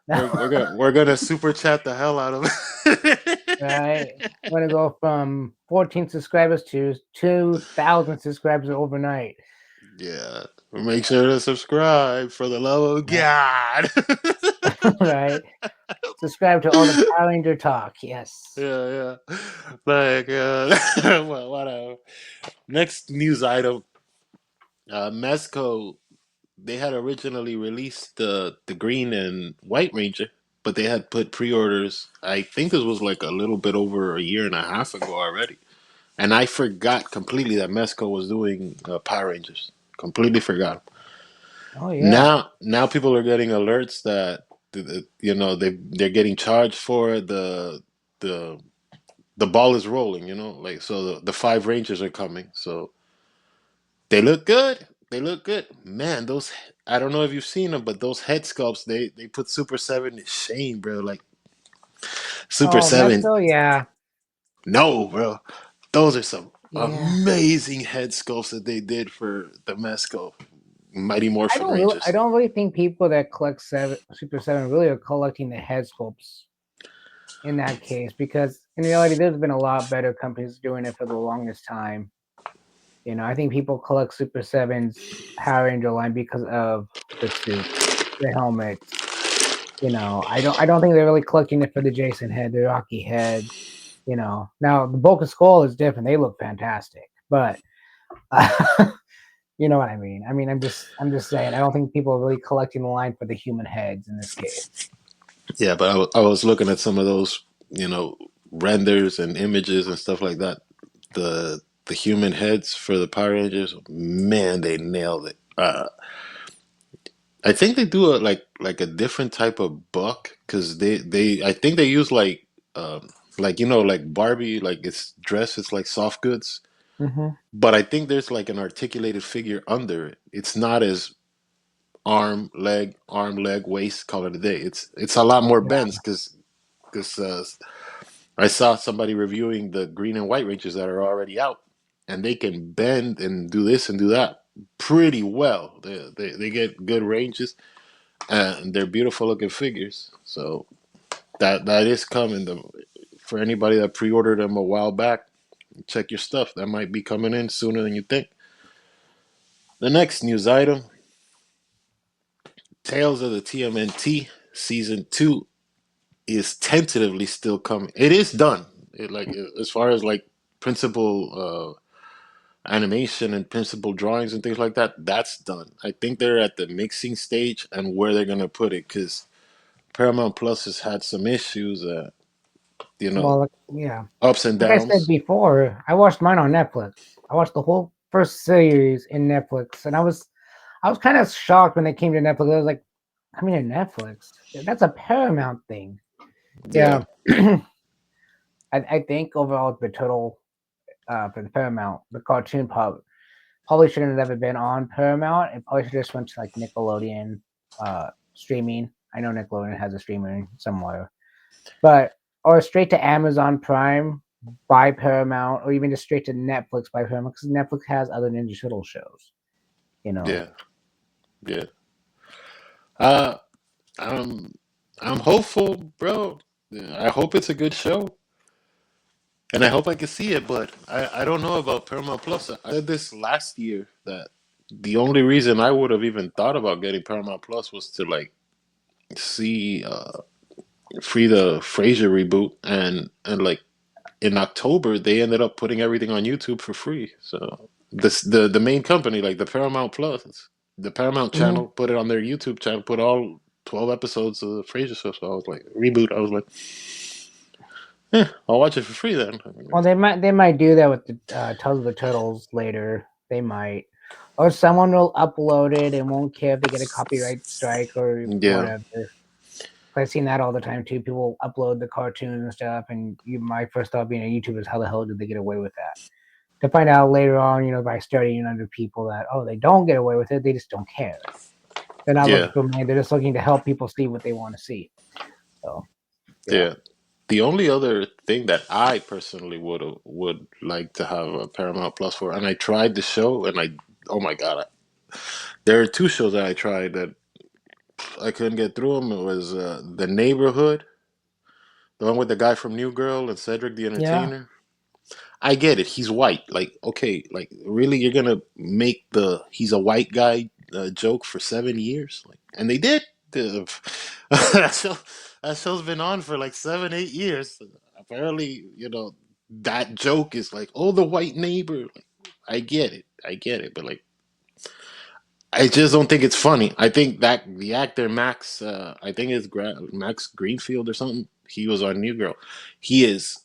We're gonna super chat the hell out of it. Right. We're gonna go from 14 subscribers to 2,000 subscribers overnight. Yeah. Make sure to subscribe for the love of God. Right. Subscribe to all the Power Ranger talk. Yes. Yeah, yeah. Like, well, whatever. Next news item. Mesco, they had originally released the green and white Ranger, but they had put pre-orders. I think this was like a little bit over a year and a half ago already, and I forgot completely that Mesco was doing Power Rangers. Completely forgot. Oh yeah. Now people are getting alerts that they're getting charged for it. The the ball is rolling. Like so the five Rangers are coming. So they look good. They look good. Man, those I don't know if you've seen them, but those head sculpts they put Super 7 to shame, bro. Like Super Oh, 7, Mexico. Yeah. no, bro. Those are some Yeah. amazing head sculpts that they did for the Mesco Mighty Morphin I Rangers. don't really think people that collect Super 7 really are collecting the head sculpts in that case, because in reality, there's been a lot better companies doing it for the longest time. I think people collect Super 7's Power Ranger line because of the suits, the helmets. I don't think they're really collecting it for the Jason head, the Rocky head. Now the Boca Skull is different; they look fantastic, but you know what I mean. I mean, I'm just saying. I don't think people are really collecting the line for the human heads in this case. Yeah, but I was looking at some of those, renders and images and stuff like that. The human heads for the Power Rangers, man, they nailed it. I think they do like a different type of buck because they I think they use like like Barbie like it's dress it's like soft goods, Hmm. but I think there's like an articulated figure under it. It's not as arm leg waist call it a day. It's a lot more Yeah. bends because I saw somebody reviewing the green and white Rangers that are already out, and they can bend and do this and do that pretty well. They get good ranges, and they're beautiful looking figures. So that is coming. For anybody that pre-ordered them a while back, check your stuff. That might be coming in sooner than you think. The next news item: Tales of the TMNT season 2 is tentatively still coming. It is done. As far as like principal animation and principal drawings and things like that, that's done. I think they're at the mixing stage and where they're gonna put it because Paramount Plus has had some issues, you know, Well, yeah. ups and Like I said downs. before, I watched mine on Netflix. I watched the whole first series in Netflix, and I was kind of shocked when they came to Netflix. I was like, coming to Netflix? That's a Paramount thing. Yeah, Yeah. I think overall the total for the Paramount, the cartoon probably shouldn't have ever been on Paramount. It probably should have just went to like Nickelodeon streaming. I know Nickelodeon has a streaming somewhere, but or straight to Amazon Prime by Paramount, or even just straight to Netflix by Paramount, because Netflix has other Ninja Turtle shows. You know. yeah, yeah. Uh, I'm I'm hopeful, bro. Yeah, I hope it's a good show, and I hope I can see it. But I don't know about Paramount Plus. I said this last year that the only reason I would have even thought about getting Paramount Plus was to like see free the Frasier reboot, and like in October they ended up putting everything on YouTube for free. So this the main company like the Paramount Plus The Paramount Hmm. channel put it on their YouTube channel, put all 12 episodes of the Frasier show. So I was like, reboot. I was like, I'll watch it for free then. Well, they might do that with the Tales of the Turtles later. They might, or someone will upload it and won't care if they get a copyright strike or Yeah, whatever. I've seen that all the time too. People upload the cartoons and stuff, and my first thought being a YouTuber is how the hell did they get away with that? To find out later on, by studying under people that they don't get away with it, they just don't care. They're not looking yeah, for money. They're just looking to help people see what they want to see. So yeah, yeah. The only other thing that I personally would like to have a Paramount Plus for, and I tried the show, and oh my god, there are two shows that I tried that I couldn't get through them. It was The Neighborhood, the one with the guy from New Girl and Cedric the yeah, Entertainer. I get it. He's white. Like, okay, like really, you're gonna make the he's a white guy joke for 7 years? Like, and they did. The, that show, that show's been on for like 7, 8 years. Apparently, that joke is like, oh, the white neighbor. Like, I get it, but like, I just don't think it's funny. I think that the actor Max, I think it's Max Greenfield or something. He was on New Girl. He is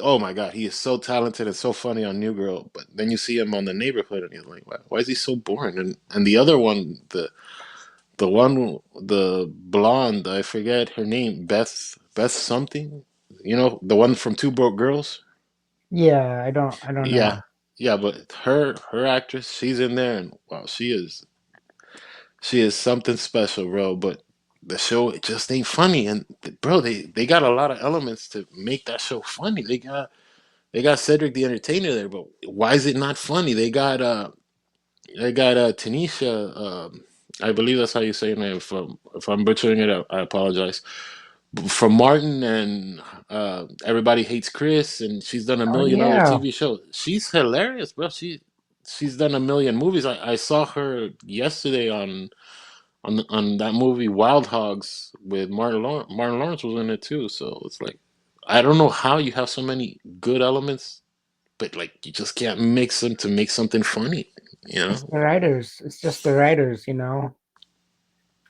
Oh my god, he is so talented and so funny on New Girl, but then you see him on The Neighborhood, and you're like, why is he so boring? And the other one, the blonde, I forget her name, Beth something, the one from Two Broke Girls. yeah. I don't Yeah, know. yeah, but her actress, she's in there, and wow, she is something special, bro. But the show it just ain't funny, and bro, they got a lot of elements to make that show funny. They got Cedric the Entertainer there, but why is it not funny? They got Tanisha. I believe that's how you say her name. If I'm butchering it, I apologize. From Martin and Everybody Hates Chris, and she's done a Oh million other yeah, TV shows. She's hilarious, bro. She's done a million movies. I saw her yesterday on that movie Wild Hogs with Martin Lawrence. Martin Lawrence was in it too. So it's like I don't know how you have so many good elements but like you just can't mix them to make something funny, you it's know? the writers. It's just the writers,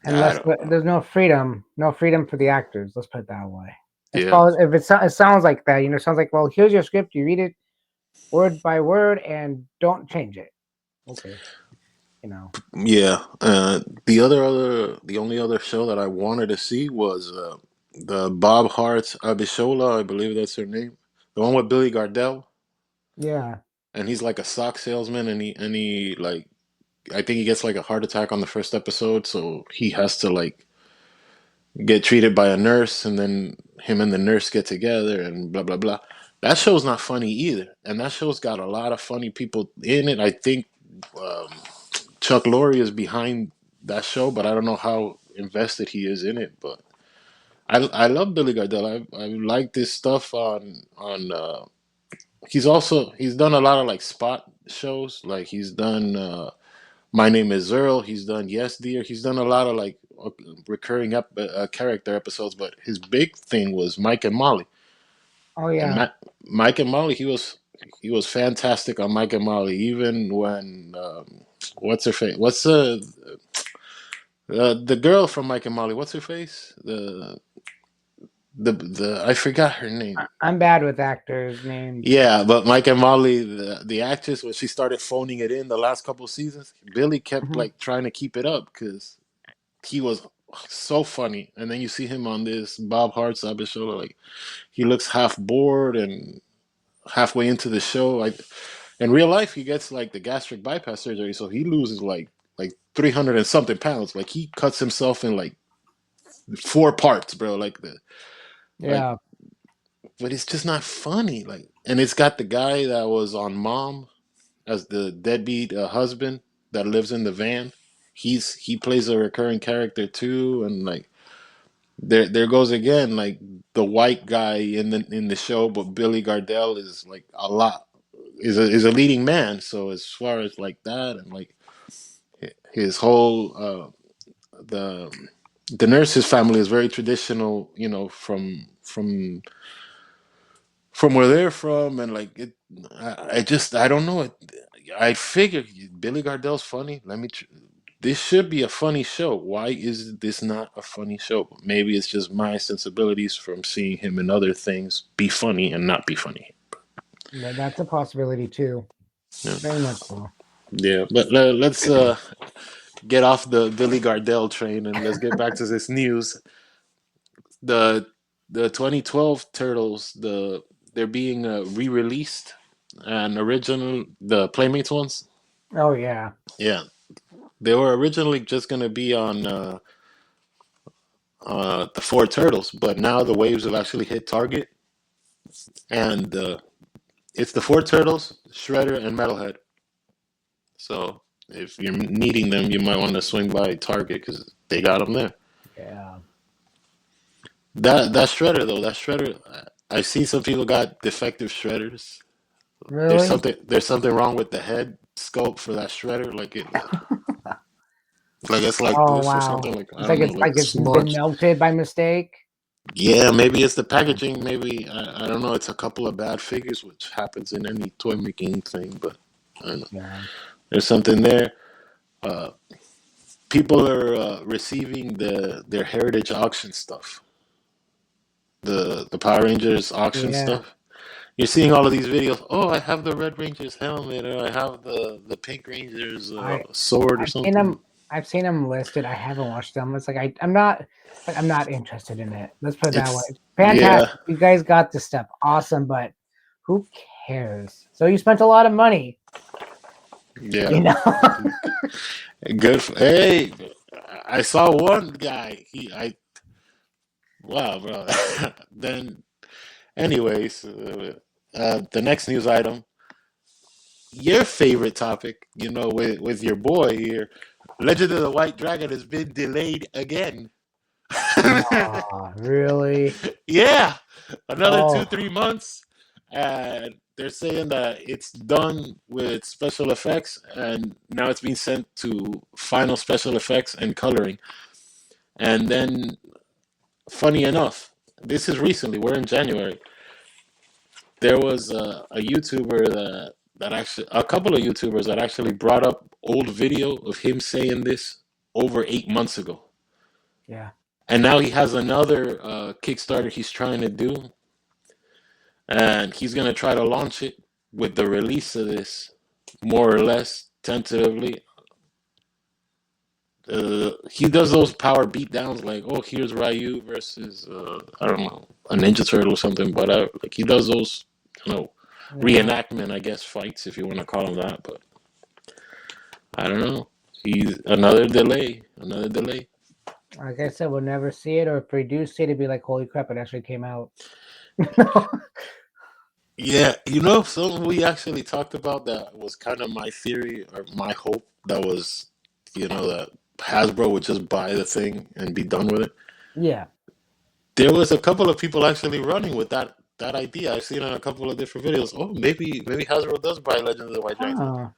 and I less. don't know. There's no freedom for the actors. Let's put it that way. As Yeah, far as if it sounds like that, it sounds like, well, here's your script. You read it word by word and don't change it. Okay, you know. yeah. The only other show that I wanted to see was the Bob Hart's Abishola, I believe that's her name, the one with Billy Gardell, Yeah. and he's like a sock salesman, and he like I think he gets like a heart attack on the first episode, so he has to like get treated by a nurse, and then him and the nurse get together, and blah blah blah. That show's not funny either, and that show's got a lot of funny people in it. I think um, Chuck Lorre is behind that show, but I don't know how invested he is in it. But I love Billy Gardell. I like this stuff on. He's done a lot of like spot shows. Like he's done My Name Is Earl. He's done Yes Dear. He's done a lot of like recurring character episodes. But his big thing was Mike and Molly. Oh And yeah. Mike and Molly, he was fantastic on Mike and Molly. Even when what's her face? What's the girl from Mike and Molly? What's her face? The I forgot her name. I'm bad with actors' names. Yeah, but Mike and Molly, the actress, when she started phoning it in the last couple of seasons, Billy kept Mhm. like trying to keep it up because he was so funny. And then you see him on this Bob Hart's episode, like he looks half bored and halfway into the show. Like in real life, he gets like the gastric bypass surgery, so he loses like 300 and something pounds. Like he cuts himself in like four parts, bro. Like, Yeah. but it's just not funny. Like, and it's got the guy that was on Mom as the deadbeat husband that lives in the van. He plays a recurring character too, and like there goes again like the white guy in the show, but Billy Gardell is like a lot is a leading man. So as far as like that and like his whole the nurse's family is very traditional, from where they're from, and like I don't know it. I figure Billy Gardell's funny. This should be a funny show. Why is this not a funny show? Maybe it's just my sensibilities from seeing him in other things be funny and not be funny. That's a possibility too. Yeah, Very much so. yeah. But let's get off the Billy Gardell train and let's get back to this news. The the 2012 Turtles, they're being re-released, and original the Playmates ones. Oh yeah. Yeah, they were originally just gonna be on the four turtles, but now the waves have actually hit Target, and it's the four turtles, Shredder, and Metalhead. So if you're needing them, you might want to swing by Target because they got them there. Yeah. That Shredder though, that Shredder, I see some people got defective Shredders. Really? There's something wrong with the head sculpt for that Shredder, like it's like Oh this or wow. something, like I It's don't like know, it's like like it's been smudged. melted by mistake. Yeah, maybe it's the packaging. Maybe I don't know. It's a couple of bad figures, which happens in any toy making thing. But I don't know. Yeah. There's something there. Uh, People are receiving their heritage auction stuff. The Power Rangers auction Yeah. stuff. You're seeing all of these videos. Oh, I have the Red Ranger's helmet, or I have the Pink Ranger's I sword, or I've seen something. them. I've seen them listed. I haven't watched them. It's like I'm not interested in it. Let's put it that way. It's Fantastic. yeah, You guys got this stuff. Awesome, but who cares? So you spent a lot of money, yeah. you know? Good. Hey, I saw one guy. Wow, bro. Then, anyways, the next news item, your favorite topic, with your boy here, Legend of the White Dragon has been delayed again. Nah, really? Yeah, another two, Oh, 3 months, and they're saying that it's done with special effects, and now it's being sent to final special effects and coloring. And then, funny enough, this is recently. We're in January. There was a YouTuber that actually a couple of YouTubers that actually brought up old video of him saying this over 8 months ago, yeah. and now he has another Kickstarter he's trying to do, and he's gonna try to launch it with the release of this, more or less tentatively. He does those power beatdowns like, oh, here's Ryu versus I don't know, a Ninja Turtle or something, but like he does those, you know, Yeah. reenactment, I guess, fights if you want to call them that. But I don't know. He's another delay, another delay. Like I said, we'll never see it, or if we do see it, it'd be like, holy crap, it actually came out. Yeah, something we actually talked about that was kind of my theory or my hope that was, that Hasbro would just buy the thing and be done with it. Yeah. There was a couple of people actually running with that idea. I've seen on a couple of different videos. Oh, maybe Hasbro does buy Legend of the White Dragon. Oh, I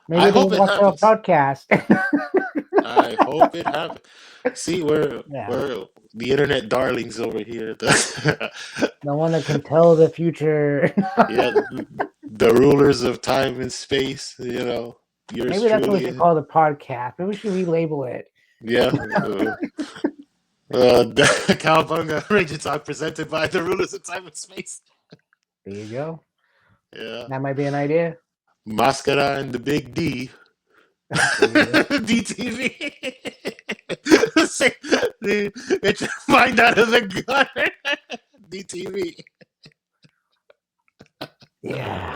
maybe they hope it watch our happens. podcast. I hope it happens. See, we're Yeah. we're the internet darlings over here. The one that can tell the future. Yeah, the rulers of time and space. Yours Maybe that's what we should truly. call the podcast. Maybe we should relabel it. Yeah. The Cowabunga Ranger Talk presented by the rulers of time and space. There you go. Yeah. That might be an idea. Mascara and the Big D. There you go. DTV. Get your mind out of the gutter. DTV. Yeah.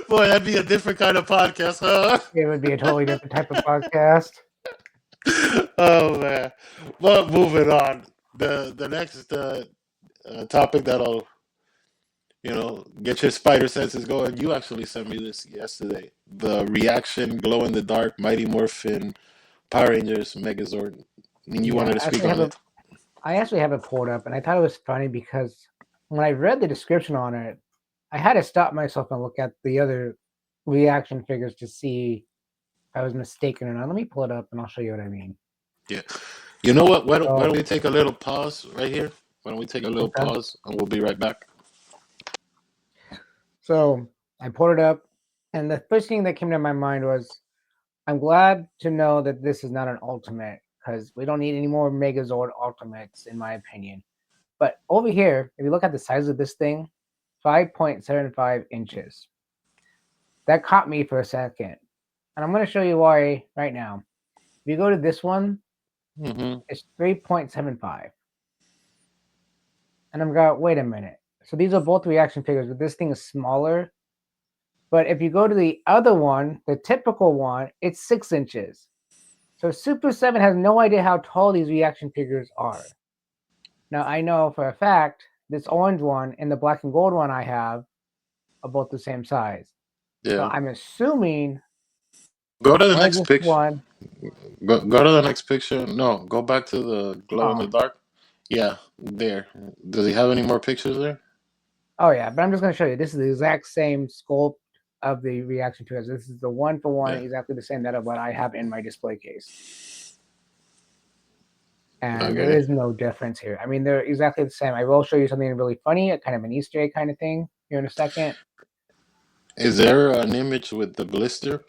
Boy, that'd be a different kind of podcast, huh? It would be a totally different type of podcast. Oh man. But moving on. The next topic that'll get your spider senses going. You actually sent me this yesterday. The reaction glow in the dark Mighty Morphin Power Rangers Megazord. And you wanted to speak on it. I actually have it pulled up, and I thought it was funny because when I read the description on it, I had to stop myself and look at the other reaction figures to see if I was mistaken or not. Let me pull it up, and I'll show you what I mean. Yeah. You know what? Why don't we take a little pause right here? Why don't we take a little Okay. pause and we'll be right back? So I pulled it up, and the first thing that came to my mind was, I'm glad to know that this is not an ultimate because we don't need any more Megazord ultimates, in my opinion. But over here, if you look at the size of this thing, 5.75 inches. That caught me for a second. And I'm going to show you why right now. If you go to this one, Mm-hmm. it's 3.75. And I'm going, wait a minute. So these are both reaction figures, but this thing is smaller. But if you go to the other one, the typical one, it's 6 inches. So Super7 has no idea how tall these reaction figures are. Now, I know for a fact this orange one and the black and gold one I have are both the same size. So Yeah. I'm assuming Go to the only next this picture. one. Go to the next picture. No, go back to the glow in the Oh, dark. Yeah, there. Does he have any more pictures there? oh yeah, but I'm just going to show you. This is the exact same sculpt of the reaction figures. This is the one for one, Yeah. exactly the same that of what I have in my display case. And there Okay. is no difference here. I mean, they're exactly the same. I will show you something really funny, a kind of an Easter egg kind of thing here in a second. Is there an image with the blister?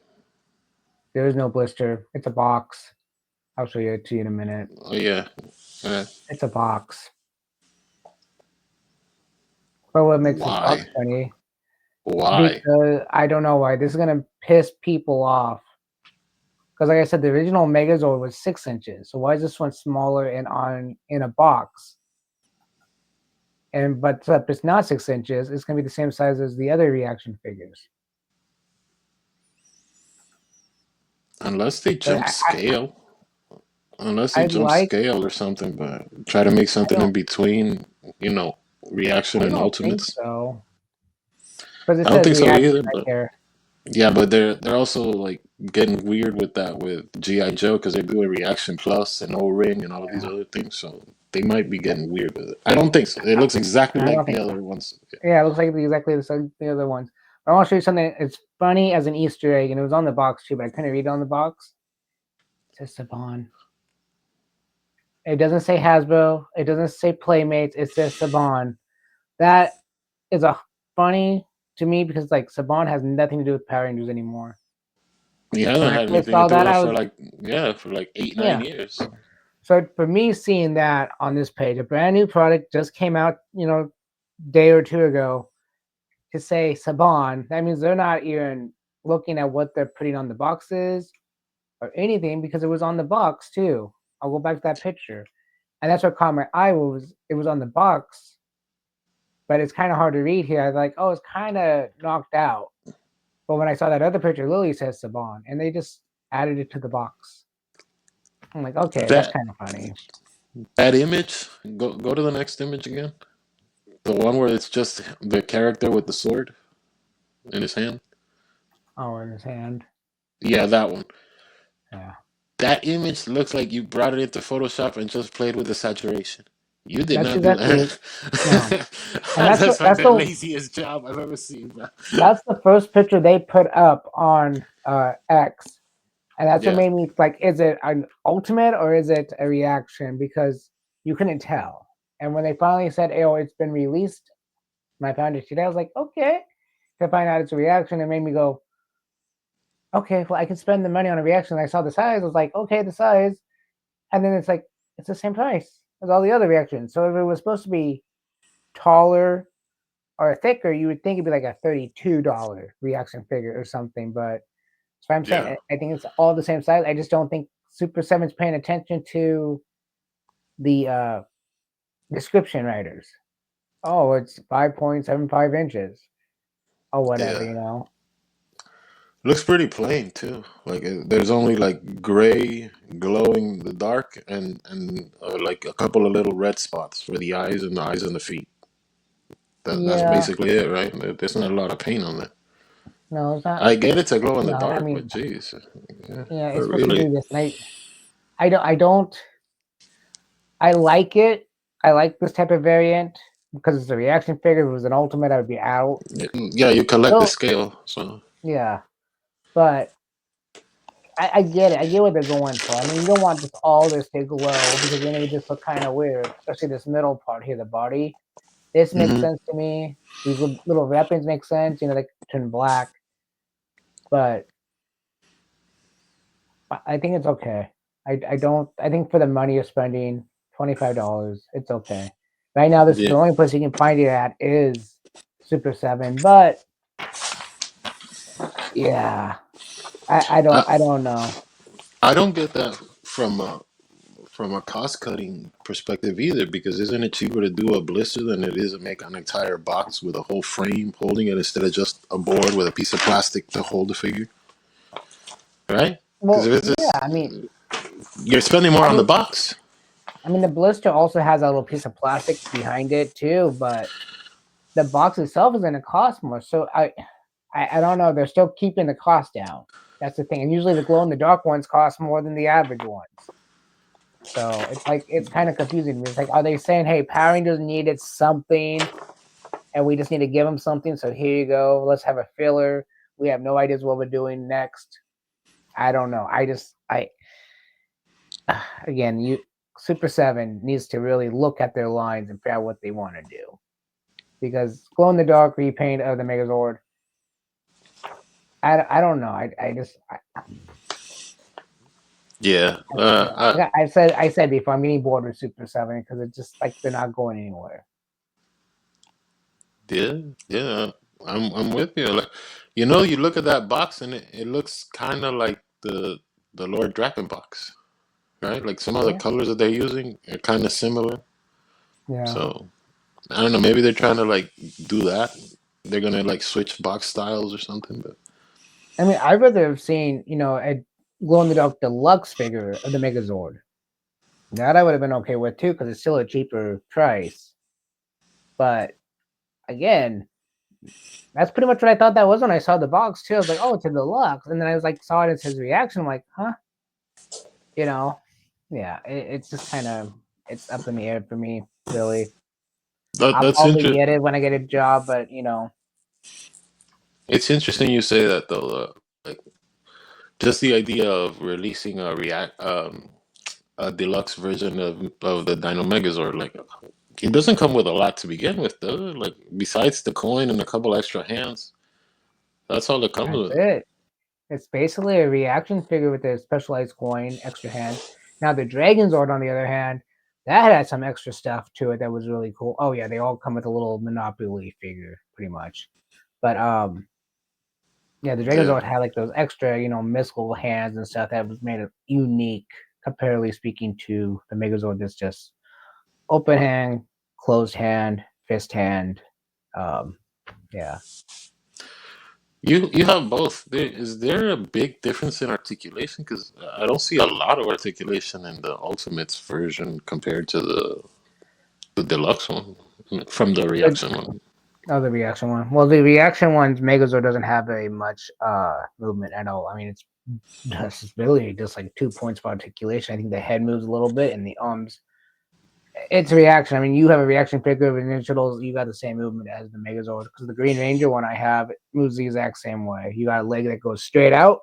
There is no blister. It's a box. I'll show you it to you in a minute. Oh yeah. Uh, It's a box. But what makes this box why? funny? Why? Because I don't know why. This is gonna piss people off. Because like I said, the original Megazord was 6 inches. So why is this one smaller and on in a box? And but if it's not 6 inches, it's gonna be the same size as the other reaction figures. Unless they But jump scale. Unless they I jump like scale or something, but try to make I something in don't between, you know, reaction I and don't think ultimates. so. Because it I don't says think so reaction either, right but here. yeah, but they're also like getting weird with that with GI Joe because they're doing Reaction Plus and O Ring and all of these Yeah. other things. So they might be getting weird with it. I don't think so. It looks exactly I like don't the think so. other ones. Yeah, it looks like exactly the same the other ones. But I want to show you something. It's funny as an Easter egg, and it was on the box too, but I couldn't read it on the box. It says Saban. It doesn't say Hasbro. It doesn't say Playmates. It says Saban. That is a funny to me because like Saban has nothing to do with Power Rangers anymore. He So hasn't when I had first anything to saw do that, with it I for was like yeah, for like 8, 9 yeah. years. So for me, seeing that on this page, a brand new product just came out, day or two ago, to say Saban, that means they're not even looking at what they're putting on the boxes or anything because it was on the box too. I'll go back to that picture. And that's what caught my eye was it was on the box, but it's kind of hard to read here. I was like, oh, it's kind of knocked out. But when I saw that other picture, Lily says Saban, and they just added it to the box. I'm like, okay, that's That kind of funny. that image, go to the next image again. The one where it's just the character with the sword in his hand. Oh, in his hand. Yeah, that one. Yeah. That image looks like you brought it into Photoshop and just played with the saturation. You did That's not do exactly it. that. No. And That's like the laziest job I've ever seen, bro. that's the first picture they put up on X. And that's what Yeah, made me like, is it an ultimate or is it a reaction? Because you couldn't tell. And when they finally said, oh, it's been released, and I found it today, I was like, okay. To find out it's a reaction, it made me go, okay, well, I can spend the money on a reaction. And I saw the size, I was like, okay, the size. And then it's like, it's the same price as all the other reactions. So if it was supposed to be taller or thicker, you would think it'd be like a $32 reaction figure or something. But that's what I'm yeah, saying. I think it's all the same size. I just don't think Super 7's paying attention to the description writers. Oh, it's 5.75 inches. Oh, whatever, yeah. you know. Looks pretty plain too. Like there's only like gray glowing in the dark and like a couple of little red spots for the eyes and the feet. That's Yeah, basically it, right? There's not a lot of paint on that. no, it's not. I get it to glow in the No, I dark, but mean, geez, yeah, yeah, but it's supposed to really, do this, and I don't. I like it. I like this type of variant because it's a reaction figure. If it was an ultimate, I would be out. yeah, you collect the So scale, so yeah, but I get it. I get what they're going for. I mean, you don't want just all this to glow because then it would just look kind of weird, especially this middle part here, the body. This makes Hmm. sense to me. These little weapons make sense. They turn black, but I think it's okay. I don't. I think for the money you're spending, $25, it's okay. Right now, this Yeah, the only place you can find it at is Super 7. But yeah, I I don't know. I don't get that from a cost cutting perspective either, because isn't it cheaper to do a blister than it is to make an entire box with a whole frame holding it instead of just a board with a piece of plastic to hold the figure, right? Because Well, if it's yeah. just you're spending more I on the mean, box. the blister also has a little piece of plastic behind it too, but the box itself is going to cost more. So I don't know. They're still keeping the cost down. That's the thing. And usually the glow in the dark ones cost more than the average ones. So it's like it's kind of confusing to me. It's like, are they saying, hey, Power Rangers needed something and we just need to give them something? So here you go. Let's have a filler. We have no ideas what we're doing next. I don't know. I again, you Super 7 needs to really look at their lines and figure out what they want to do. Because glow in the dark repaint of the Megazord, I don't know. I just Yeah, I said before, I'm getting bored with Super 7 because it's just like they're not going anywhere. yeah, yeah. I'm with you. Like, you look at that box and it looks kind of like the Lord Draken box, right? Like some of the Yeah, colors that they're using are kind of similar. yeah. So I don't know. Maybe they're trying to like do that. They're gonna like switch box styles or something. But I mean, I'd rather have seen a glow in the dark deluxe figure of the Megazord. That I would have been okay with too because it's still a cheaper price. But again, that's pretty much what I thought that was when I saw the box too. I was like, oh, it's a deluxe, and then I was like, saw it as his reaction. I'm like, huh, you know, yeah. It's just kind of it's up in the air for me, really. I'll that's probably interesting. get it when I get a job, but It's interesting you say that though. Like just the idea of releasing a deluxe version of the Dino Megazord. Like it doesn't come with a lot to begin with, though. Like besides the coin and a couple extra hands, that's all it comes that's with. it. It's basically a reaction figure with a specialized coin, extra hands. Now the Dragon Zord, on the other hand, that had some extra stuff to it that was really cool. Oh yeah, they all come with a little Monopoly figure, pretty much. But yeah, the Dragon Yeah, Zord had like those extra, mystical hands and stuff that was made it unique, comparatively speaking, to the Megazord that's just open hand, closed hand, fist hand. Um, yeah. you have both. Is there a big difference in articulation? Because I don't see a lot of articulation in the Ultimates version compared to the deluxe one from the Like, reaction one. oh, the reaction one. Well, the reaction one's Megazord doesn't have very much movement at all. I mean, it's really just like 2 points of articulation. I think the head moves a little bit, and the arms. It's a reaction. I mean, you have a reaction figure of initials. You got the same movement as the Megazord because the Green Ranger one I have moves the exact same way. You got a leg that goes straight out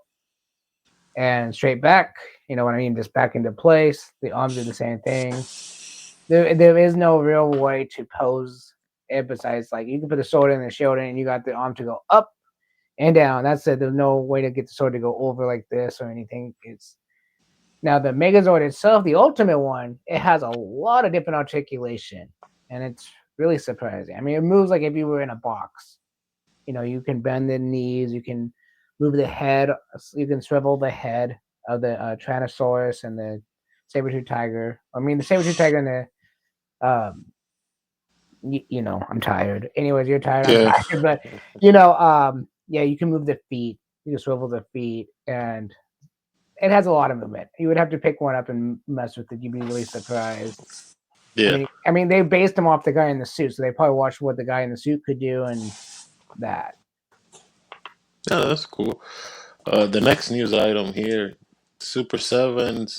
and straight back. You know what I mean? Just back into place. The arms do the same thing. There is no real way to pose it besides like you can put the sword in the shoulder and you got the arm to go up and down. That's it. There's no way to get the sword to go over like this or anything. It's now the Megazord itself, the ultimate one, it has a lot of different articulation, and it's really surprising. I mean, it moves like if you were in a box. You can bend the knees, you can move the head, you can swivel the head of the Tyrannosaurus and the saber-tooth tiger. I mean, the saber-tooth tiger and I'm tired. Anyways, you're tired, I'm Yeah, tired. But yeah, you can move the feet, you can swivel the feet, and it has a lot of movement. You would have to pick one up and mess with it. You'd be really surprised. I yeah, mean, I mean, they based him off the guy in the suit, so they probably watched what the guy in the suit could do and that. yeah. That's cool. The next news item here, Super 7's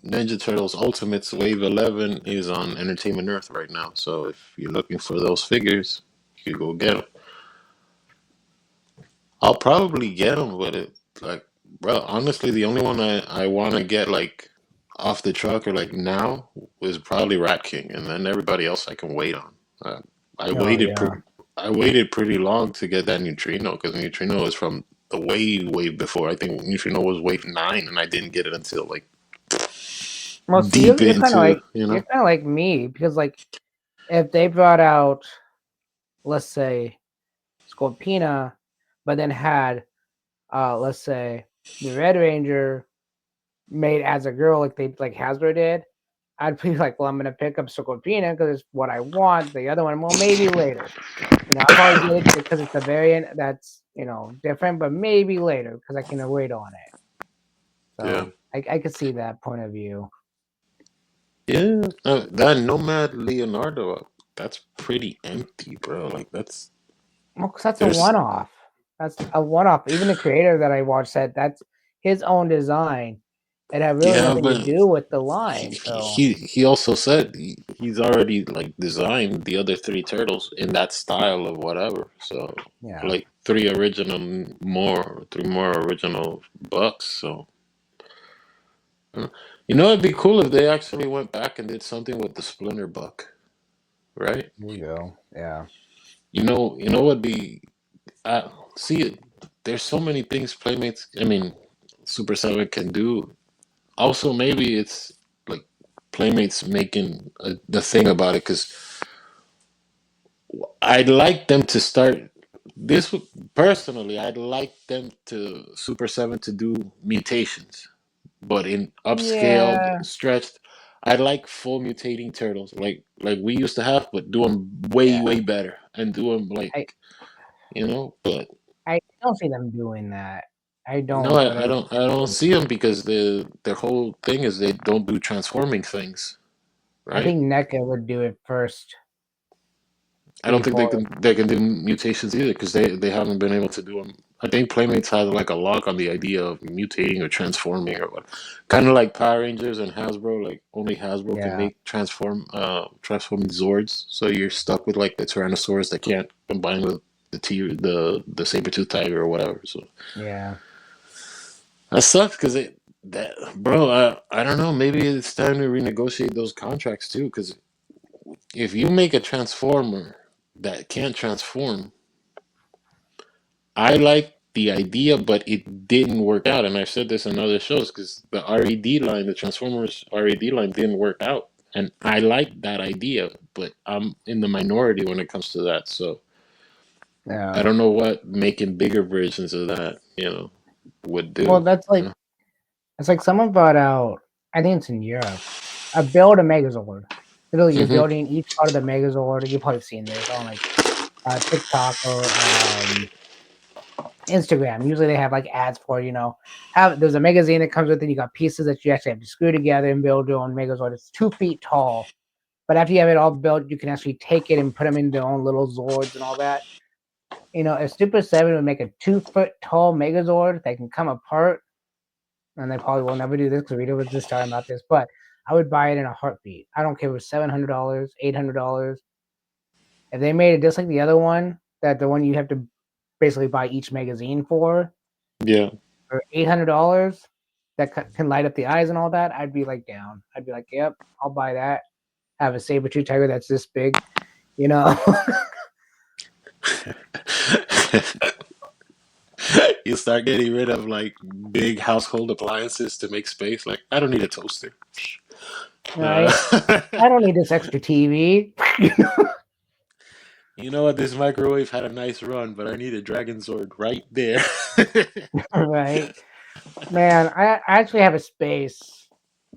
Ninja Turtles Ultimates Wave 11 is on Entertainment Earth right now. So if you're looking for those figures, you can go get them. I'll probably get them, but like Bro, honestly, the only one I want to get like off the truck or like now was probably Rat King, and then everybody else I can wait on. Uh, I Oh waited yeah. pre I waited pretty long to get that neutrino because neutrino is from the way before. I think neutrino was wave 9, and I didn't get it until like Well, see, deep you're kind of into, like me because like if they brought out, let's say, Scorpina, but then had let's say the Red Ranger made as a girl like Hasbro did, I'd be like, well, I'm gonna pick up Scorpina because it's what I want. The other one, well, maybe later. I'll probably get it because it's a variant that's different, but maybe later because I can wait on it. yeah. So I could see that point of view. Yeah, that Nomad Leonardo, that's pretty empty, bro. Like Well, because that's a there's one-off. That's a one-off. Even the creator that I watched said that's his own design. It had really yeah, nothing to but do with the line. So he also said he's already like designed the other three turtles in that style of whatever. So yeah, like three more original bucks. So uh, it'd be cool if they actually went back and did something with the Splinter buck, right? there you go. Yeah, What'd be see. There's so many things Playmates. I mean, Super 7 can do. Also, maybe it's like Playmates making the thing about it because I'd like them to start this personally. I'd like them to Super 7 to do mutations, but in upscaled, yeah, stretched. I'd like full mutating turtles, like we used to have, but do them way yeah. way better and do them like I But I don't see them doing that. I no, don't, but I don't see them because their whole thing is they don't do transforming things, I right? think NECA would do it first I don't think before. they can do mutations either because they haven't been able to do them. I think Playmates has like a lock on the idea of mutating or transforming or what, kind of like Power Rangers and Hasbro. Like only Hasbro can Yeah, make transforming Zords, so you're stuck with like the Tyrannosaurus that can't combine with the saber tooth tiger or whatever. So yeah. that sucks because that bro. I don't know. Maybe it's time to renegotiate those contracts too. Because if you make a transformer that can't transform, I like the idea, but it didn't work out. And I've said this in other shows because the RED line, the Transformers RED line, didn't work out. And I like that idea, but I'm in the minority when it comes to that. So I Yeah. don't know what making bigger versions of that, would Well, do. that's like it's like someone brought out. I think it's in Europe. A build a Megazord. Literally, you're Hmm. building each part of the Megazord. You've probably seen this on like TikTok or Instagram. Usually, they have like ads for have there's a magazine that comes with it. You got pieces that you actually have to screw together and build your own Megazord. It's 2 feet tall, but after you have it all built, you can actually take it and put them in their own little Zords and all that. If Super 7 would make a 2 foot tall Megazord that can come apart, and they probably will never do this because Rita was just talking about this, but I would buy it in a heartbeat. I don't care if it was $700, $800. If they made it just like the other one, that the one you have to basically buy each magazine Yeah. for $800, that can light up the eyes and all that, I'd be like down. I'd be like, yep, I'll buy that. Have a saber tooth tiger that's this big, you know. You start getting rid of like big household appliances to make space. Like, I don't need a toaster. Uh, Right? I don't need this extra TV. you know what? This microwave had a nice run, but I need a Dragon Zord right there. Right? Man, I actually have a space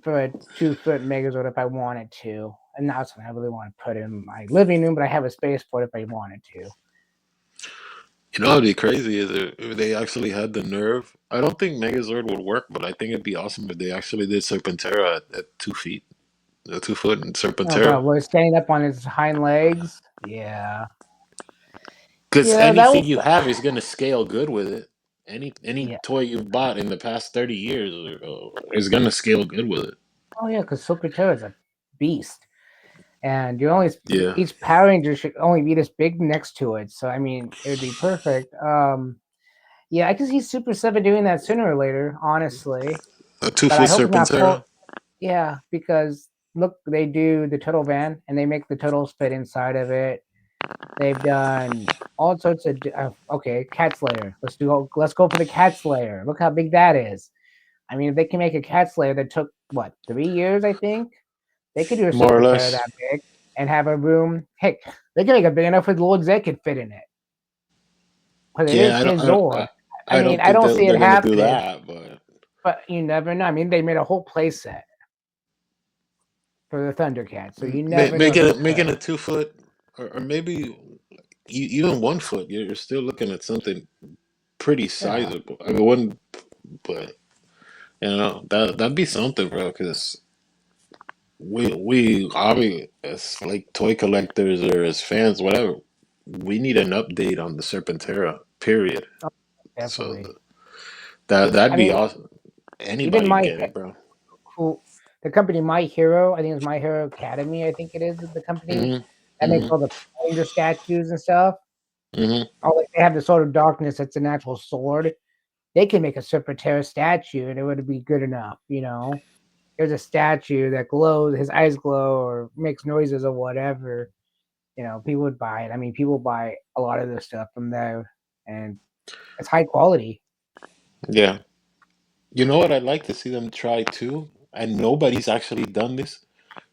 for a 2 foot Megazord if I wanted to. And not something I really want to put in my living room, but I have a space for it if I wanted to. What'd be crazy is if they actually had the nerve. I don't think Megazord would work, but I think it'd be awesome if they actually did Serpentera at 2 feet, 2 foot and Oh god, Serpentera. we're standing up on its hind legs. Yeah. Because Yeah, that anything was you have is gonna scale good with it. Any yeah. toy you've bought in the past 30 years is gonna scale good with it. Oh yeah, because Secretary is a beast. And you only Yeah. each Power Ranger should only be this big next to it. So I mean it would be perfect. Yeah, I can see Super 7 doing that sooner or later, honestly. A two But I foot hope not full. Serpentera. Yeah, because look, they do the turtle van and they make the turtles fit inside of it. They've done all sorts of okay, cat slayer. Let's go for the cat slayer. Look how big that is. I mean, if they can make a cat slayer that took what 3 years, I think they could do a More or Serpentera less. that big and have a room. Heck, they can make it big enough for the Lord Zed could fit in it because it Yeah, is his Zord. I I mean, don't I think don't that see it they're gonna do happening, that, but but you never know. I mean, they made a whole play set for the Thundercats, so you never know they making could. a 2 foot, or maybe even 1 foot. You're still looking at something pretty Yeah. sizable. I mean, one, but that'd be something, bro. Because we obviously as like toy collectors or as fans, whatever, we need an update on the Serpentera. Period. Oh, So definitely. that'd I be mean, awesome. even Anybody can my get it, bro. who the company My Hero, I think it's My Hero Academy. I think it is the company Hmm. that makes Hmm. all the Ranger statues and stuff. Hmm. Oh, like they have the Sword of Darkness. That's an actual sword. They can make a Serpentera statue, and it would be good enough. There's a statue that glows, his eyes glow or makes noises or whatever. People would buy it. I mean, people buy a lot of this stuff from there, and it's high quality. Yeah. You know what I'd like to see them try too, and nobody's actually done this.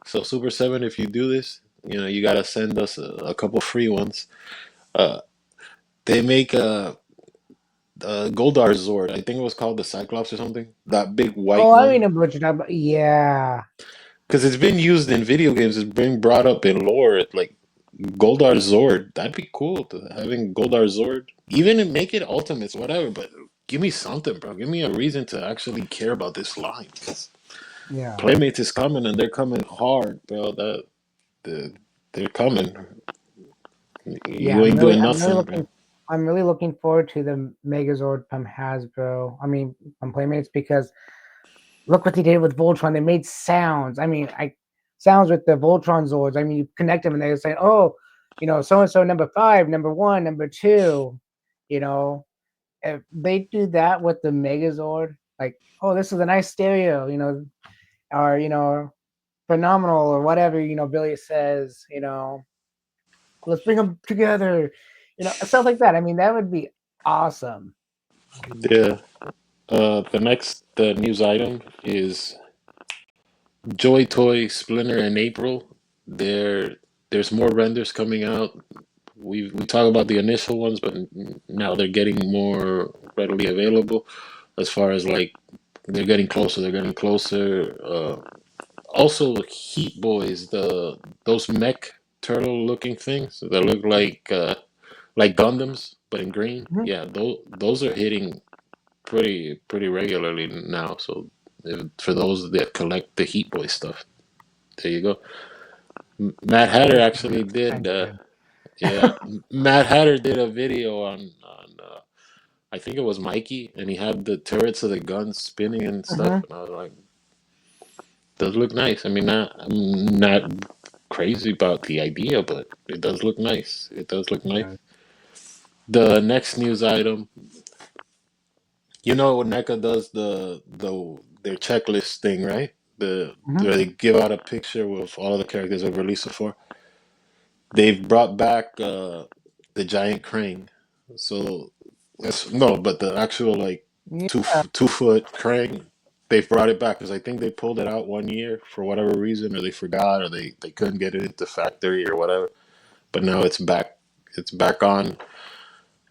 So Super 7, if you do this, you gotta send us a couple free ones. Uh, they make a Goldar Zord. I think it was called the Cyclops or something. That big white Oh, I one, remember what you're talking about. Yeah, because it's been used in video games. It's been brought up in lore. Like Goldar Zord, that'd be cool to having Goldar Zord. Even make it Ultimates, whatever. But give me something, bro. Give me a reason to actually care about this line. 'Cause yeah, Playmates is coming and they're coming hard, bro. The, they're coming. yeah. You ain't doing nothing, bro. I'm really looking forward to the Megazord from Hasbro. I mean, from Playmates because look what they did with Voltron. They made sounds. I mean, I sounds with the Voltron Zords. I mean, you connect them and they're saying, "Oh, so and so number 5, number 1, number 2." You know, if they do that with the Megazord, like, "Oh, this is a nice stereo," or phenomenal or whatever. Billy says, let's bring them together. Stuff like that. I mean, that would be awesome. Yeah. The next news item is Joy Toy Splinter in April. There's more renders coming out. We talk about the initial ones, but now they're getting more readily available. As far as like they're getting closer, they're getting closer. Also, Heat Boys, those mech turtle looking things that look like Gundams but in green. Mhm. Yeah, those are hitting pretty regularly now. So for those that collect the Heat Boy stuff, there you go. Matt Hatter Those things are actually did. expensive. Yeah, Matt Hatter did a video on I think it was Mikey, and he had the turrets of the guns spinning and stuff, Mhm. and I was like, does look nice. I mean, I'm not crazy about the idea, but it does look nice. It does look nice. Okay. The next news item, NECA does their checklist thing, right? Mhm. Where they give out a picture with all of the characters they've released so far. They've brought back the giant crane. So that's no, but the actual like Yeah. 2 foot crane. They've brought it back because I think they pulled it out 1 year for whatever reason, or they forgot, or they couldn't get it into factory or whatever. But now it's back. It's back on.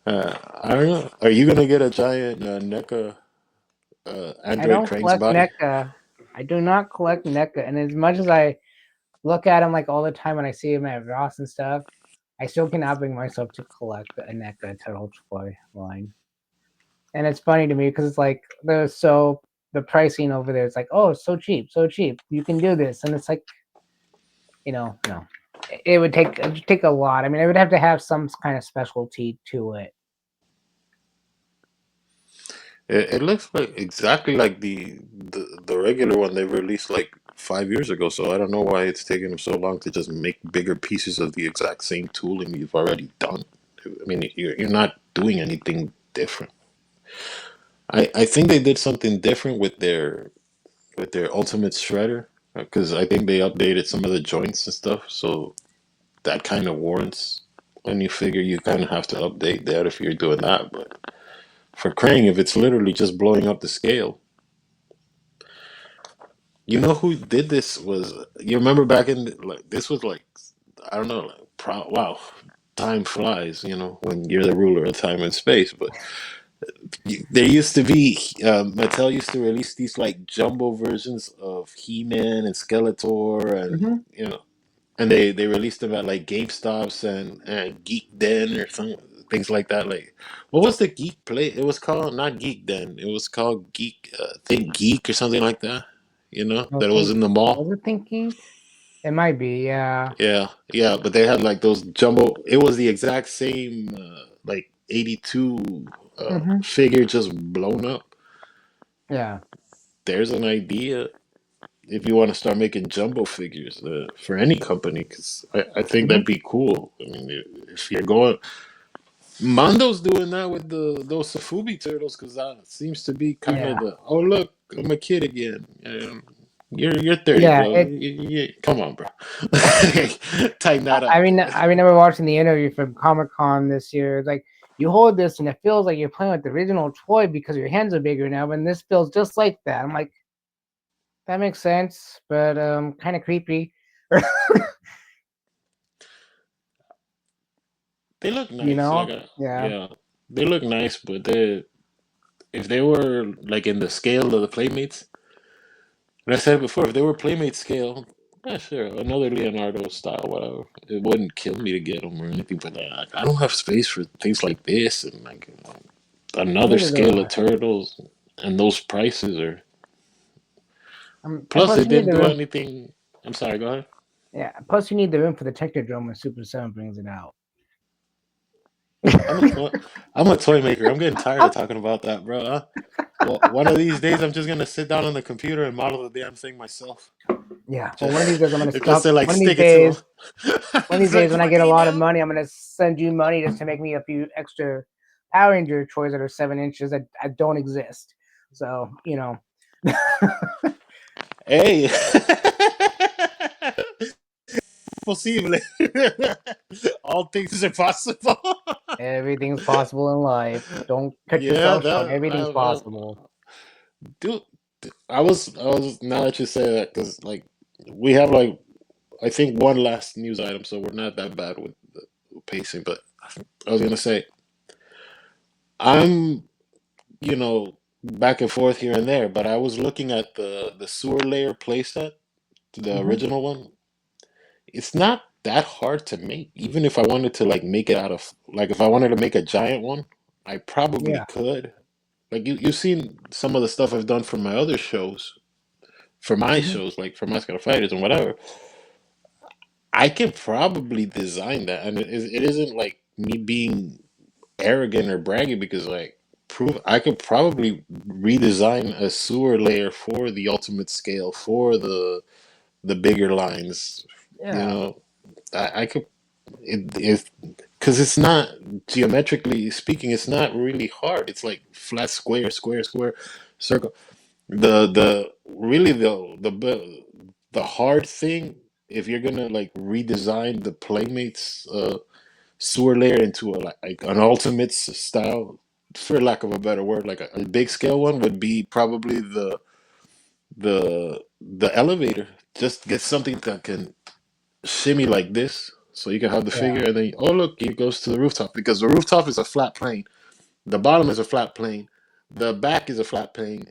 I don't know. Are you gonna get a giant NECA I Android don't crane's collect body? NECA. I do not collect NECA, and as much as I look at them like all the time when I see them at Ross and stuff, I still cannot bring myself to collect the NECA Turtle Toy line. And it's funny to me because it's like the pricing over there. It's like, oh, it's so cheap, so cheap. You can do this, and it's like, no, it would take a lot. I mean, it would have to have some kind of specialty to it. It looks like exactly like the regular one they released like 5 years ago. So I don't know why it's taking them so long to just make bigger pieces of the exact same tooling you've already done. I mean, you're not doing anything different. I think they did something different with their Ultimate Shredder because I think they updated some of the joints and stuff. So that kind of warrants when you figure you kind of have to update that if you're doing that. But for Krang, if it's literally just blowing up the scale, you know who did this was you remember back in like this was like I don't know like wow, time flies, you know, when you're the ruler of time and space. But there used to be Mattel used to release these like jumbo versions of He-Man and Skeletor, and Hmm. you know, and they released them at like GameStops and Geek Den or some things like that. Like, what was the Geek Play? It was called not Geek Den. It was called Geek Think Geek or something like that. You know, No that was think. in the Was mall. it Think Geek? It might be. Yeah. Yeah, yeah, but they had like those jumbo. It was the exact same like 82 Hmm. figure just blown up. Yeah. There's an idea if you want to start making jumbo figures for any company, because I think Hmm. that'd be cool. I mean, if you're going, Mondo's doing that with the those Safubi turtles, because that seems to be kind of Yeah. the oh look, I'm a kid again. You're 30, Yeah. bro. It. Come on, bro. Tighten that I up. mean, I remember watching the interview from Comic Con this year. It's like you hold this and it feels like you're playing with the original toy because your hands are bigger now, and this feels just like that. I'm like, that makes sense, but kind of creepy. They look You nice. Like, know? Yeah. yeah, they look nice, but if they were like in the scale of the Playmates, and I said it before, if they were Playmate scale, yeah, sure, another Leonardo style, whatever. It wouldn't kill me to get them or anything, but like, I don't have space for things like this and like another Neither do scale of I. turtles, and those prices are. And Plus, they plus, you need didn't the do room. anything. I'm sorry, go ahead. Yeah. Plus, you need the room for the Technodrome when Super 7 brings it out. I'm a toy, I'm a toy maker. I'm getting tired of talking about that, bro. Well, one of these days, I'm just gonna sit down on the computer and model the damn thing myself. Yeah. Well, one of these Just, days I'm gonna just stop. to like One of these stick it to days, them. one of these It's days like when I get a fucking lot of hell. money, I'm gonna send you money just to make me a few extra Power Ranger toys that are 7 inches that don't exist. So Hey, possible. All things are possible. everything's possible in life. Don't cut Yeah, yourself short. that Everything's possible. dude. I was now that you say that because like we have like I think one last news item, so we're not that bad with the pacing. But I was gonna say I'm you know back and forth here and there, but I was looking at the sewer layer playset, the Hmm. original one. It's not that hard to make. Even if I wanted to like make it out of like if I wanted to make a giant one, I probably Yeah. could. Like you've seen some of the stuff I've done for my other shows, for my Hmm. shows, like for Mascot Fighters and whatever. I can probably design that, and it isn't like me being arrogant or bragging because like prove I could probably redesign a sewer layer for the ultimate scale for the bigger lines. You Yeah. know, I could it because it's not geometrically speaking, it's not really hard. It's like flat, square, square, square, circle. The really the hard thing if you're gonna like redesign the Playmates sewer layer into a like an Ultimates style, for lack of a better word, like a big scale one would be probably the elevator. Just get something that can shimmy like this, so you can have the Yeah. figure, and then oh look, it goes to the rooftop because the rooftop is a flat plane, the bottom is a flat plane, the back is a flat plane.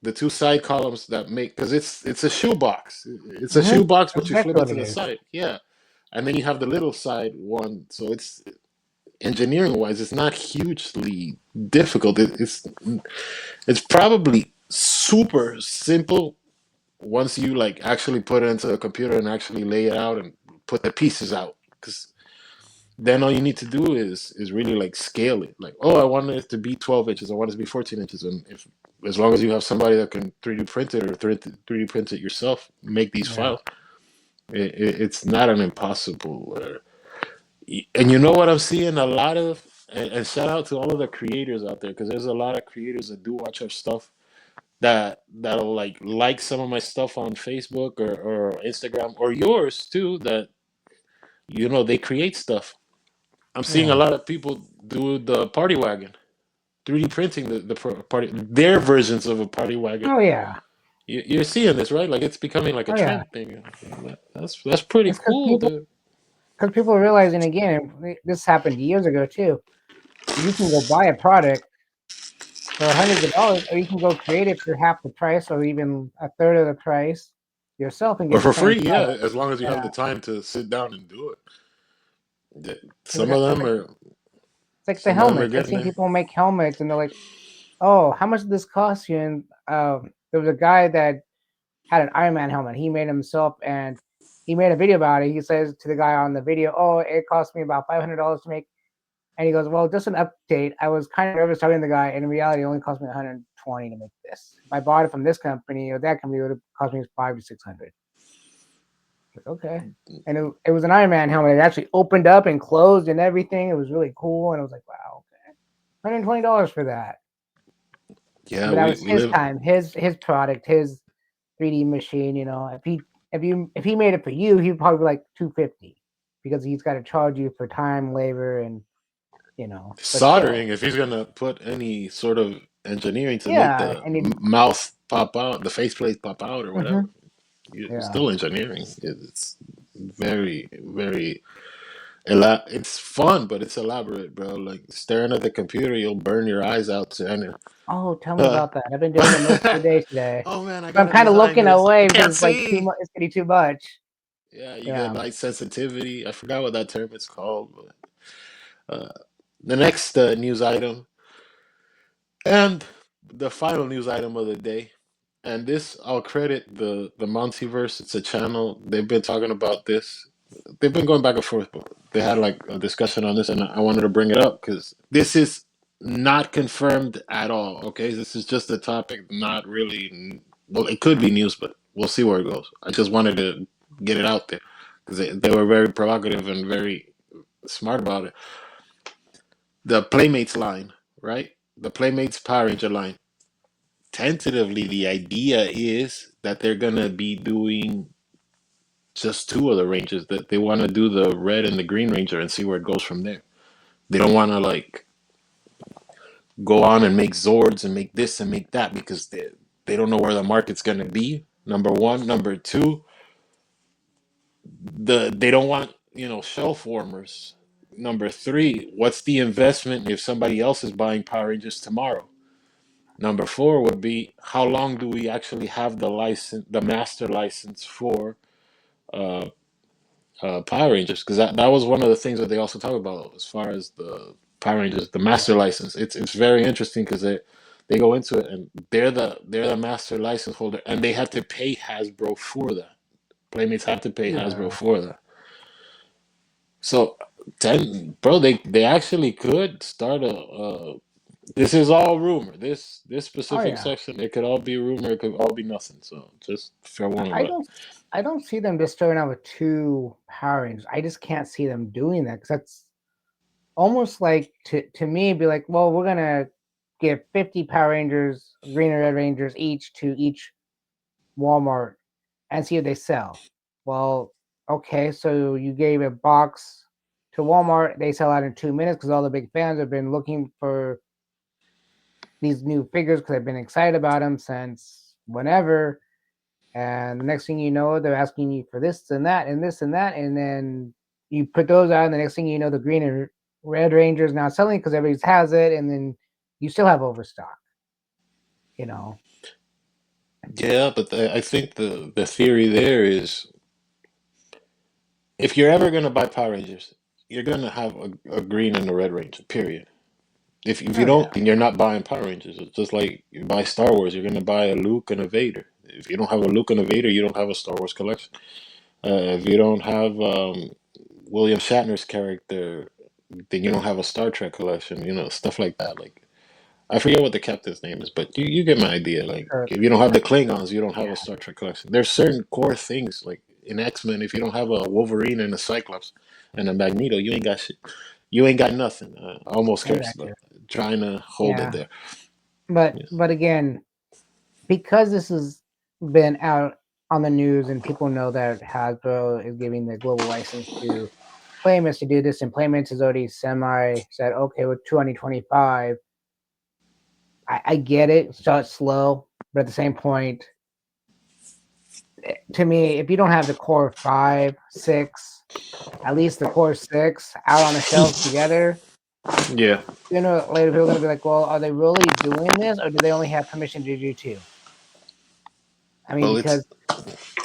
The two side columns that make because it's a shoebox. It's a Hmm. shoebox, That's but you flip exactly it what to it the is. side, yeah. And then you have the little side one, so it's engineering wise, it's not hugely difficult. It's probably super simple once you like actually put it into a computer and actually lay it out and put the pieces out. Because then all you need to do is really like scale it. Like, oh, I want it to be 12 inches. I want it to be 14 inches. And if as long as you have somebody that can 3D print it or 3D print it yourself, make these Yeah. files, it's not an impossible. And you know what I'm seeing a lot of? and shout out to all of the creators out there, because there's a lot of creators that do watch our stuff, that'll like some of my stuff on Facebook or Instagram or yours too, that they create stuff. I'm seeing a Yeah. lot of people do the party wagon, 3D printing party, their versions of a party wagon. Oh yeah. You're seeing this, right? Like it's becoming like a Oh yeah. trend thing. That's pretty It's cool, dude. because people are realizing again. This happened years ago too. You can go buy a product for hundreds of dollars, or you can go create it for half the price, or even a third of the price yourself, and Or get the for same free, yeah, product. as long as you have Yeah. the time to sit down and do it. It's Some of them are, like the some of them are helmets. I've getting seen there. people make helmets, and they're like, "Oh, how much did this cost you?" And there was a guy that had an Iron Man helmet. He made himself, and he made a video about it. He says to the guy on the video, "Oh, it cost me about $500 to make." And he goes, "Well, just an update. I was kind of nervous talking to the guy, and in reality, it only cost me 120 to make this. If I bought it from this company or that company, it would have cost me 500 to 600." Like, okay. And it was an Iron Man helmet. It actually opened up and closed and everything. It was really cool. And I was like, wow, okay. $120 for that. Yeah, But that we, was we his live. time, his product, his 3D machine. If he made it for you, he'd probably be like 250 because he's got to charge you for time, labor, and but still, Soldering, if he's gonna put any sort of engineering to make yeah. the And it, mouth pop out, the faceplate pop out, or whatever, mhm, it's yeah. still engineering. It's very, very it's fun, but it's elaborate, bro. Like staring at the computer, you'll burn your eyes out. And Oh, tell me uh, about that. I've been doing it most of the day today. oh man, I But I'm gotta kind of design looking this. I away because can't it's like too see. much. It's getting too much. Yeah, you get Yeah. light sensitivity. I forgot what that term is called. But the next news item, and the final news item of the day. And this, I'll credit the Montyverse. It's a channel. They've been talking about this. They've been going back and forth, but they had like a discussion on this, and I wanted to bring it up because this is not confirmed at all. Okay, this is just a topic, not really. Well, it could be news, but we'll see where it goes. I just wanted to get it out there because they were very provocative and very smart about it. The Playmates line, right? The Playmates Power Ranger line. Tentatively, the idea is that they're gonna be doing just two of the ranges. That they want to do the red and the green ranger and see where it goes from there. They don't want to like go on and make Zords and make this and make that because they don't know where the market's gonna be. Number one, number two, they don't want shell formers. Number three, what's the investment if somebody else is buying Power Rangers tomorrow? Number four would be how long do we actually have the license, the master license for uh, Power Rangers? Because that was one of the things that they also talk about as far as the Power Rangers, the master license. It's very interesting because they go into it and they're the master license holder and they have to pay Hasbro for that. Playmates have to pay Hasbro Yeah. for that. So, bro, they actually could start a. This is all rumor. This Oh specific yeah. section, it could all be rumor. It could all be nothing. So just fair warning. I But don't. I don't see them just starting out with two Power Rangers. I just can't see them doing that because that's almost like to me be like, well, we're gonna give 50 Power Rangers, Green and Red Rangers each to each Walmart and see if they sell. Well, okay, so you gave a box to Walmart, they sell out in 2 minutes because all the big fans have been looking for these new figures because they've been excited about them since whenever. And the next thing you know, they're asking you for this and that and this and that, and then you put those out, and the next thing you know, the Green and Red Rangers now selling because everybody has it, and then you still have overstock. You know. yeah, but I think the theory there is if you're ever gonna buy Power Rangers, you're gonna have a green and a red ranger. Period. If you Oh don't, yeah. then you're not buying Power Rangers. It's just like you buy Star Wars, you're gonna buy a Luke and a Vader. If you don't have a Luke and a Vader, you don't have a Star Wars collection. If you don't have William Shatner's character, then you don't have a Star Trek collection. Stuff like that. Like I forget what the captain's name is, but you get my idea. Like Sure. if you don't have the Klingons, you don't have a Yeah. Star Trek collection. There's certain core things like in X-Men. If you don't have a Wolverine and a Cyclops and a Magneto, you ain't got shit. you ain't got nothing. Almost scarce, exactly. but trying to hold it Yeah, there. Yeah. but again, because this has been out on the news and people know that Hasbro is giving the global license to Playmates to do this, and Playmates has already semi said, okay, with 2025, I get it, start slow, but at the same point, to me, if you don't have the core 5, 6, at least the core 6 out on the shelves together, Yeah. later people are going to be like, well, are they really doing this, or do they only have permission to do 2? I mean, Well, it's because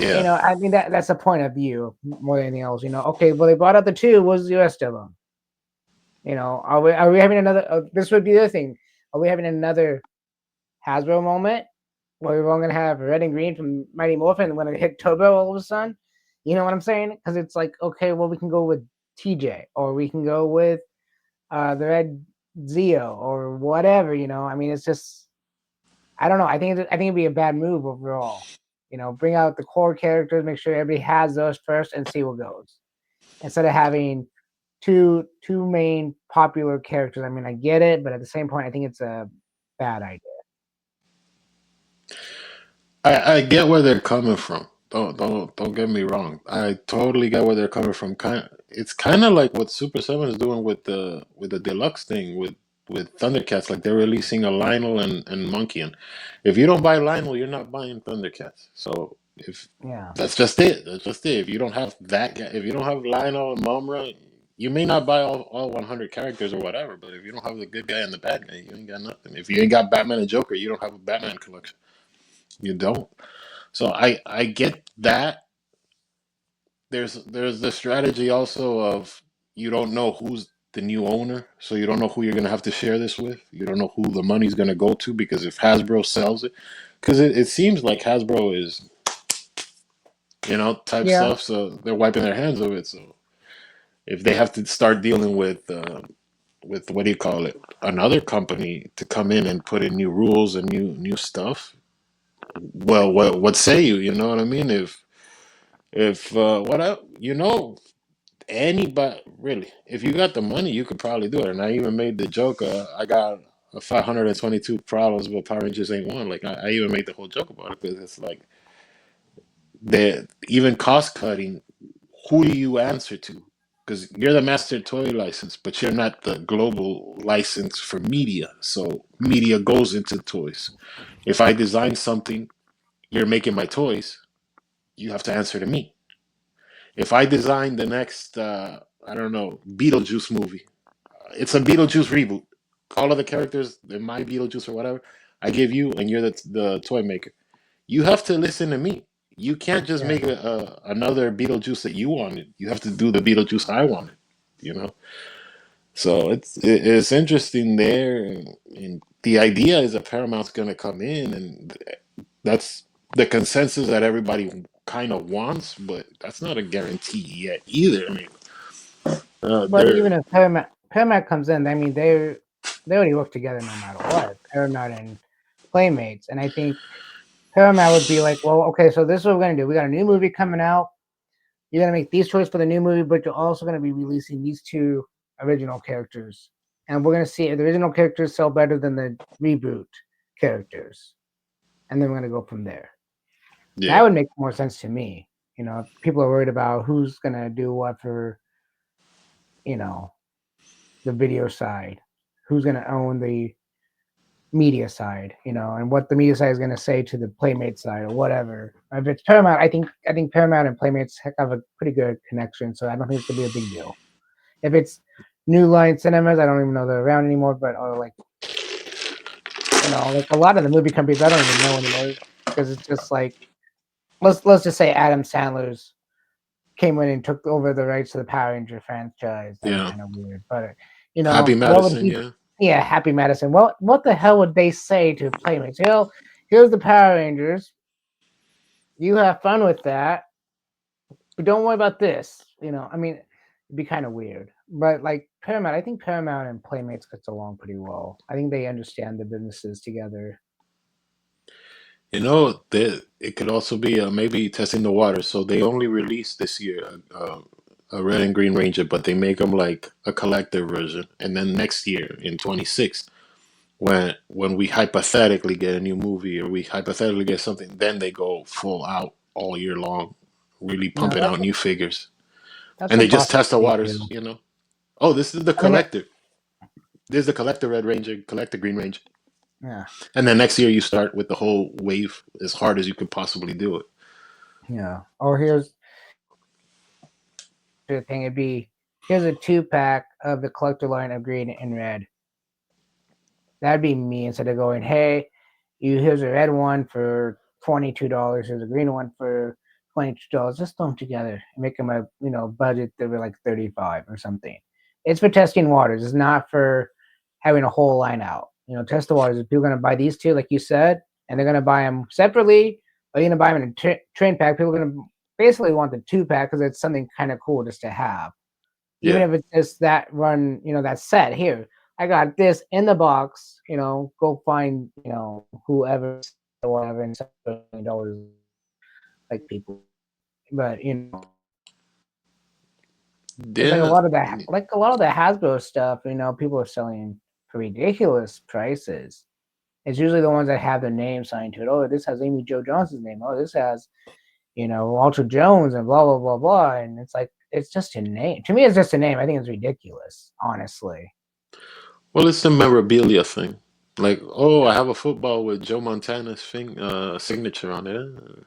yeah. I mean that's the point of view more than anything else. Okay, well they brought out the 2. What's the rest of them? Are we having another? This would be the other thing. Are we having another Hasbro moment where we're all gonna have red and green from Mighty Morphin when it hit Turbo all of a sudden? You know what I'm saying? Because it's like, okay, well we can go with TJ, or we can go with the red Zeo, or whatever. I mean, it's just, I don't know. I think it'd be a bad move overall. Bring out the core characters, make sure everybody has those first, and see what goes. Instead of having two main popular characters. I mean, I get it, but at the same point, I think it's a bad idea. I get where they're coming from. Don't get me wrong. I totally get where they're coming from. It's kind of like what Super 7 is doing with the deluxe thing with Thundercats. Like they're releasing a Lionel and Monkey, and if you don't buy Lionel, you're not buying Thundercats. So if Yeah, that's just it, that's just it. If you don't have that guy, if you don't have Lionel and Momra, you may not buy all 100 characters or whatever. But if you don't have the good guy and the bad guy, you ain't got nothing. If you ain't got Batman and Joker, you don't have a Batman collection. You don't. So I get that. There's the strategy also of you don't know who's the new owner, so you don't know who you're gonna have to share this with. You don't know who the money's gonna go to because if Hasbro sells it, because it seems like Hasbro is type yeah, stuff, so they're wiping their hands of it. So if they have to start dealing with what do you call it, another company to come in and put in new rules and new stuff, well, what say you? You know what I mean? If what I, anybody really, if you got the money, you could probably do it. And I even made the joke. I got 522 problems, but Power Rangers ain't one. Like I even made the whole joke about it because it's like the even cost cutting. Who do you answer to? Because you're the master toy license, but you're not the global license for media. So media goes into toys. If I design something, you're making my toys. You have to answer to me. If I design the next, I don't know, Beetlejuice movie, it's a Beetlejuice reboot. All of the characters in my Beetlejuice or whatever, I give you, and you're the toy maker. You have to listen to me. You can't just yeah. make another Beetlejuice that you wanted. You have to do the Beetlejuice I wanted. You know. So it's interesting there, and the idea is that Paramount's going to come in, and that's the consensus that everybody kind of wants, but that's not a guarantee yet either. I mean, But they're even if Paramount comes in, I mean they already work together no matter what. Paramount and Playmates, and I think Paramount would be like, well, okay, so this is what we're gonna do. We got a new movie coming out. You're gonna make these choices for the new movie, but you're also gonna be releasing these 2 original characters, and we're gonna see if the original characters sell better than the reboot characters, and then we're gonna go from there. That yeah, would make more sense to me. If people are worried about who's gonna do what for, you know, the video side, who's gonna own the media side, and what the media side is gonna say to the Playmate side or whatever. If it's Paramount, I think Paramount and Playmates have a pretty good connection, so I don't think it's gonna be a big deal. If it's New Line Cinemas, I don't even know they're around anymore, but like like a lot of the movie companies I don't even know anymore because it's just like, let's just say Adam Sandler's came in and took over the rights to the Power Ranger franchise. That'd be yeah. kind of weird. But Happy what would Madison, he? yeah. Yeah, Happy Madison. What the hell would they say to Playmates? Here's the Power Rangers. You have fun with that, but don't worry about this. I mean, it'd be kind of weird. But like Paramount, I think Paramount and Playmates gets along pretty well. I think they understand the businesses together. It could also be maybe testing the water. So they only released this year. a red and green Ranger, but they make them like a collector version. And then next year in 26, when we hypothetically get a new movie or we hypothetically get something, then they go full out all year long, really No, pumping out new figures. that's And a they just test the possibility waters, too. you know. Oh, this is the I mean, collector. This is the collector Red Ranger, collector Green Ranger. yeah, And then next year you start with the whole wave as hard as you could possibly do it. yeah. Or here's the thing: it'd be here's a 2-pack of the collector line of green and red. That'd be me instead of going, hey, here's a red one for $22. Here's a green one for $22. Just throw them together and make them a budget that were like 35 or something. It's for testing waters. It's not for having a whole line out. Test the waters. If people are going to buy these two, like you said, and they're going to buy them separately, or you're going to buy them in a train pack, people are going to basically want the 2-pack because it's something kind of cool just to have. Even Yeah. if it's just that run, that set here. I got this in the box, go find, whoever or whatever and $7 like people. But it's like a Yeah. lot of that like a lot of the Hasbro stuff, people are selling for ridiculous prices. It's usually the ones that have their name signed to it. Oh, this has Amy Jo Johnson's name. Oh, this has, Walter Jones and blah blah blah blah. And it's like it's just a name. To me, it's just a name. I think it's ridiculous, honestly. Well, it's the memorabilia thing. Like, oh, I have a football with Joe Montana's signature on it.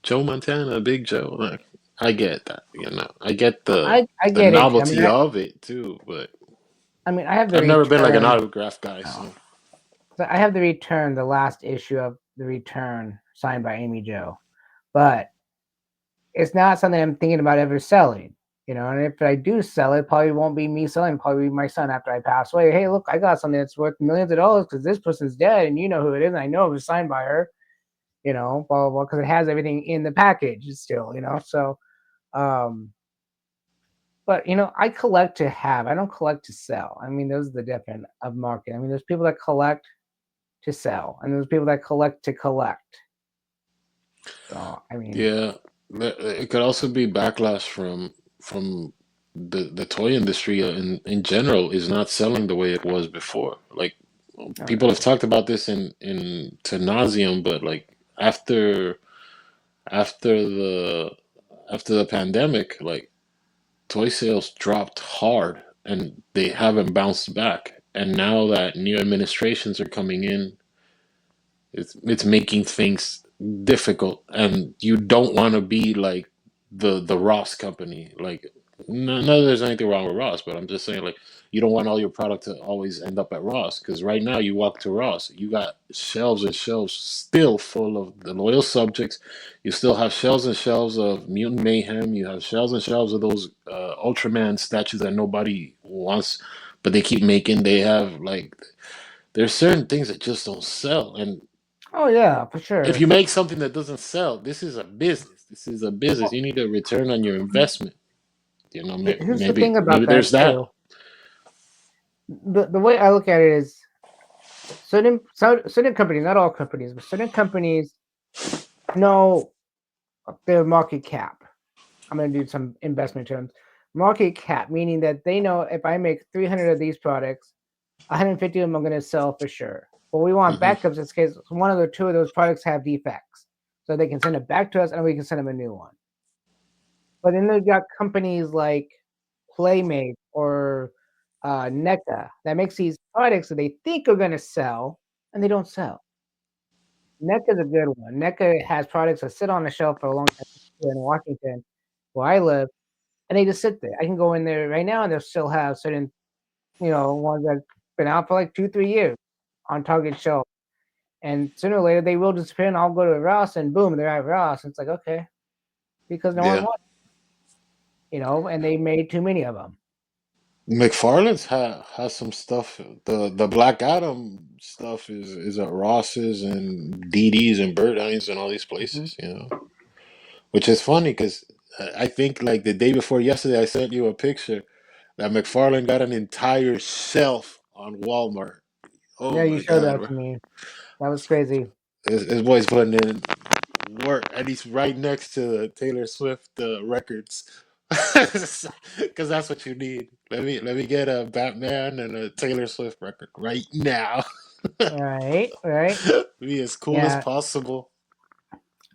Joe Montana, Big Joe. Like, I get that, you know. I get I the get it too. novelty of it too, but I have the I've never been like an return. autograph guy, No, so so I have the return, the last issue of the return signed by Amy Jo, but it's not something I'm thinking about ever selling. And if I do sell it, probably won't be me selling, probably be my son after I pass away. Hey, look, I got something that's worth millions of dollars because this person's dead, and you know who it is, and I know it was signed by her. Blah blah blah, because it has everything in the package still. So, um, but I collect to have. I don't collect to sell. I mean, those are the different of market. I mean, there's people that collect to sell, and there's people that collect to collect. So, I mean, yeah. It could also be backlash from the toy industry in general is not selling the way it was before. Like oh, people have talked about this in to nauseum, but like after after the after the pandemic, like toy sales dropped hard and they haven't bounced back. And now that new administrations are coming in, it's making things difficult. And you don't want to be like the Ross company. Like no, there's anything wrong with Ross, but I'm just saying like you don't want all your product to always end up at Ross because right now you walk to Ross, you got shelves and shelves still full of the loyal subjects. You still have shelves and shelves of Mutant Mayhem. You have shelves and shelves of those Ultraman statues that nobody wants, but they keep making. They have like there's certain things that just don't sell, and oh yeah, for if sure. you make something that doesn't sell, this is a business. This is a business. Well, You need a return on your investment. You know, here's the thing maybe about that there's that. too. The way I look at it is certain companies, not all companies, but certain companies know their market cap. I'm going to do some investment terms. Market cap, meaning that they know if I make 300 of these products, 150 of them I'm going to sell for sure. But we want Hmm. backups in case one or two of those products have defects. So they can send it back to us and we can send them a new one. But then they've got companies like Playmate or NECA that makes these products that they think are going to sell and they don't sell. NECA is a good one. NECA has products that sit on the shelf for a long time here in Washington, where I live, and they just sit there. I can go in there right now and they'll still have certain, ones that have been out for like 2, 3 years on Target shelf. And sooner or later they will disappear and I'll go to Ross and boom, they're at Ross. It's like, okay, because no one Yeah, wants, and they made too many of them. McFarlane's has some stuff. The Black Adam stuff is at Ross's and DD's and Burt Hines and all these Mhm. places. You know, which is funny because I think like the day before yesterday, I sent you a picture that McFarlane got an entire shelf on Walmart. Oh Yeah, you my showed God, that bro. to me. That was crazy. His boy's putting in work, and he's right next to Taylor Swift records. Because that's what you need. Let me get a Batman and a Taylor Swift record right now. Right, right. Be as cool as Yeah. possible.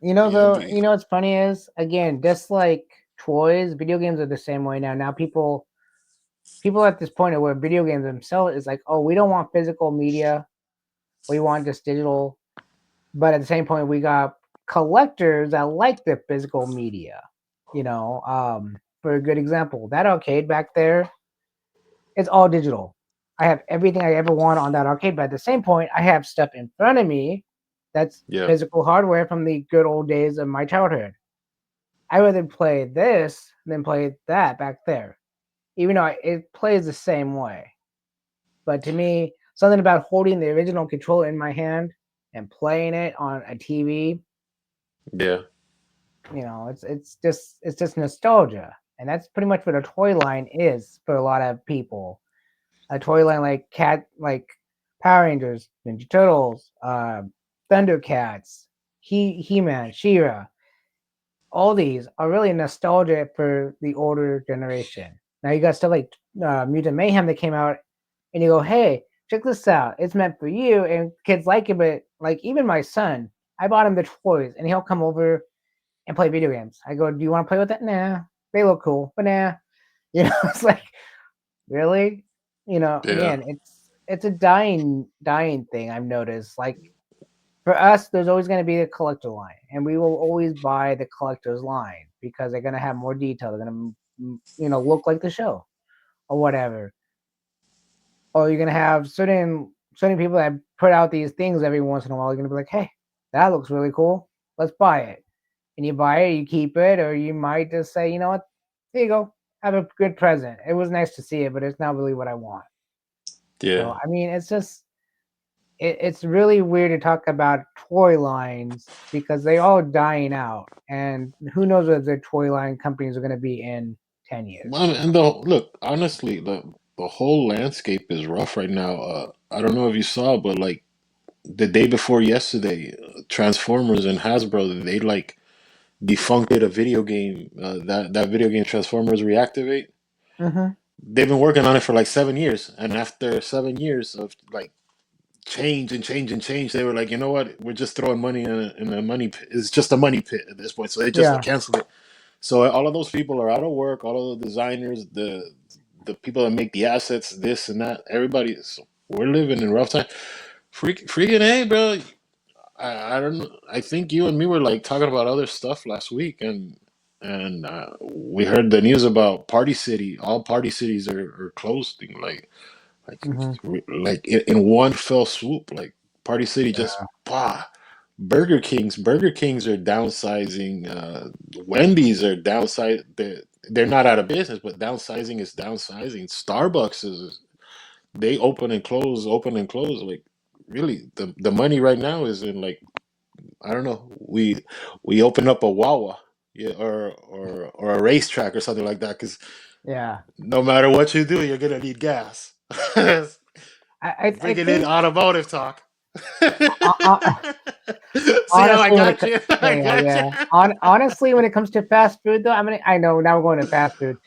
You know, Yeah, though, be what's funny is, again, just like toys, video games are the same way now. Now people at this point where video games themselves is like, oh, we don't want physical media, we want just digital. But at the same point, we got collectors that like the physical media. For a good example, that arcade back there, it's all digital. I have everything I ever want on that arcade, but at the same point, I have stuff in front of me that's yeah, physical hardware from the good old days of my childhood. I rather play this than play that back there, even though it plays the same way. But to me, something about holding the original controller in my hand and playing it on a TV, yeah, it's just nostalgia, and that's pretty much what a toy line is for a lot of people. A toy line like Power Rangers, Ninja Turtles, Thundercats, He-Man, She-Ra, all these are really nostalgia for the older generation. Now you got stuff like Mutant Mayhem that came out, and you go, "Hey, check this out! It's meant for you." And kids like it, but like even my son, I bought him the toys, and he'll come over and play video games. I go, "Do you want to play with that?" Nah, they look cool, but nah. It's like really, yeah. again, it's a dying thing. I've noticed. Like for us, there's always going to be a collector line, and we will always buy the collector's line because they're going to have more detail. They're going to, look like the show or whatever. Or you're going to have certain people that put out these things every once in a while. You're going to be like, hey, that looks really cool. Let's buy it. And you buy it, you keep it, or you might just say, you know what, here you go. Have a good present. It was nice to see it, but it's not really what I want. Yeah. So I mean, it's really weird to talk about toy lines because they all dying out, and who knows what the toy line companies are going to be in 10 years. Well, and the look, honestly, the whole landscape is rough right now. I don't know if you saw, but like the day before yesterday, Transformers and Hasbro, they like defuncted a video game. That video game Transformers Reactivate. Mm-hmm. They've been working on it for like 7 years, and after 7 years of like change and change and change, they were like, you know what? We're just throwing money in a money pit. It's just a money pit at this point. So they just Yeah. canceled it. So all of those people are out of work. All of the designers, the people that make the assets, this and that. Everybody, we're living in rough time. Freaking hey, bro. I don't know. I think you and me were like talking about other stuff last week, and we heard the news about Party City. All Party Cities are closing. Like Mm-hmm. in one fell swoop. Like Party City just Yeah. bah. Burger Kings are downsizing. Wendy's are downsizing. They're not out of business, but downsizing is downsizing. Starbucks is they open and close. Like really, the money right now is in like I don't know. We open up a Wawa, yeah, or a racetrack or something like that. Because Yeah. no matter what you do, you're gonna need gas. I Bringing in think automotive talk. uh, uh, See how I honestly, got you? yeah, I yeah, got you. yeah. Honestly, when it comes to fast food, though, I know now we're going to fast food.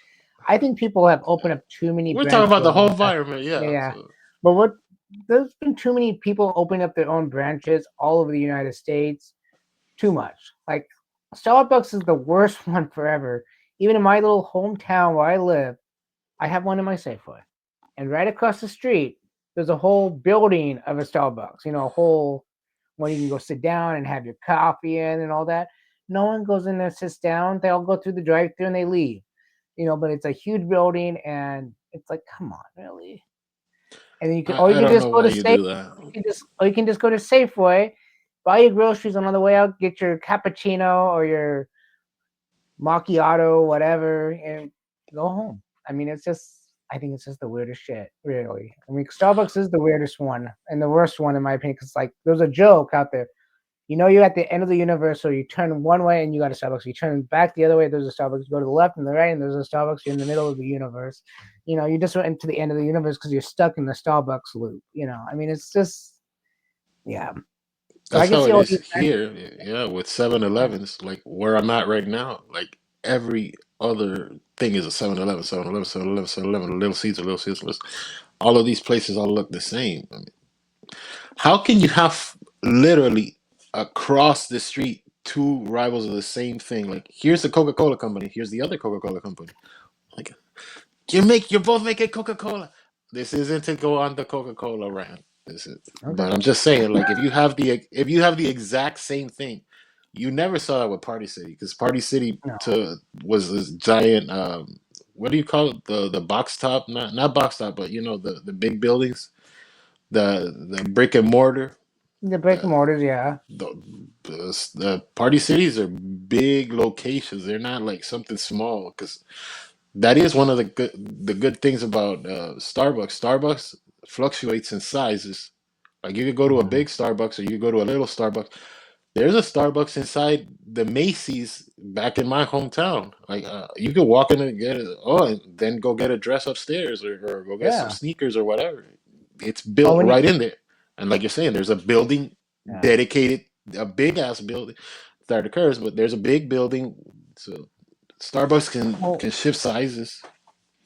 I think people have opened up too many We're talking branches about the of whole fast. environment, Yeah, yeah. yeah. So But what there's been too many people opening up their own branches all over the United States. Too much. Like Starbucks is the worst one forever. Even in my little hometown where I live, I have one in my Safeway, and right across the street, there's a whole building of a Starbucks. A whole one you can go sit down and have your coffee in and all that. No one goes in there, sits down. They all go through the drive-through and they leave. But it's a huge building, and it's like, come on, really? And then or you I can don't just know go why to you Safe. do that. You can just go to Safeway, buy your groceries on the way out, get your cappuccino or your macchiato, whatever, and go home. I mean, I think it's just the weirdest shit, really. I mean, Starbucks is the weirdest one and the worst one, in my opinion, because, like, there's a joke out there. You're at the end of the universe, so you turn one way and you got a Starbucks. You turn back the other way, there's a Starbucks. You go to the left and the right, and there's a Starbucks. You're in the middle of the universe. You just went into the end of the universe because you're stuck in the Starbucks loop. I mean, it's just, yeah. So I That's can how see it all is these. here. Yeah, with 7-Elevens, like where I'm at right now, like every other thing is a 7-Eleven, 7-Eleven, 7-Eleven, 7-Eleven, Little Caesar, Little Caesar. All of these places all look the same. I mean, how can you have literally across the street two rivals of the same thing? Like, here's the Coca Cola company, here's the other Coca Cola company. Like, you're both making Coca Cola. This isn't to go on the Coca Cola rant. This is, Okay. but I'm just saying, like, if you have the exact same thing, you never saw that with Party City because Party City No. to was this giant. What do you call it? The box top, not box top, but you know the big buildings, the brick and mortar. The brick and The, mortars, yeah. the Party Cities are big locations. They're not like something small because that is one of the good things about Starbucks. Starbucks fluctuates in sizes. Like you could go to a Mhm. big Starbucks or you could go to a little Starbucks. There's a Starbucks inside the Macy's back in my hometown. Like you could walk in and get it, and then go get a dress upstairs or go get some Yeah. sneakers or whatever. It's Oh, built when you, right in there. And like you're saying, there's a building yeah. dedicated, a big ass building that occurs, but there's a big building. So Starbucks Well, can shift sizes.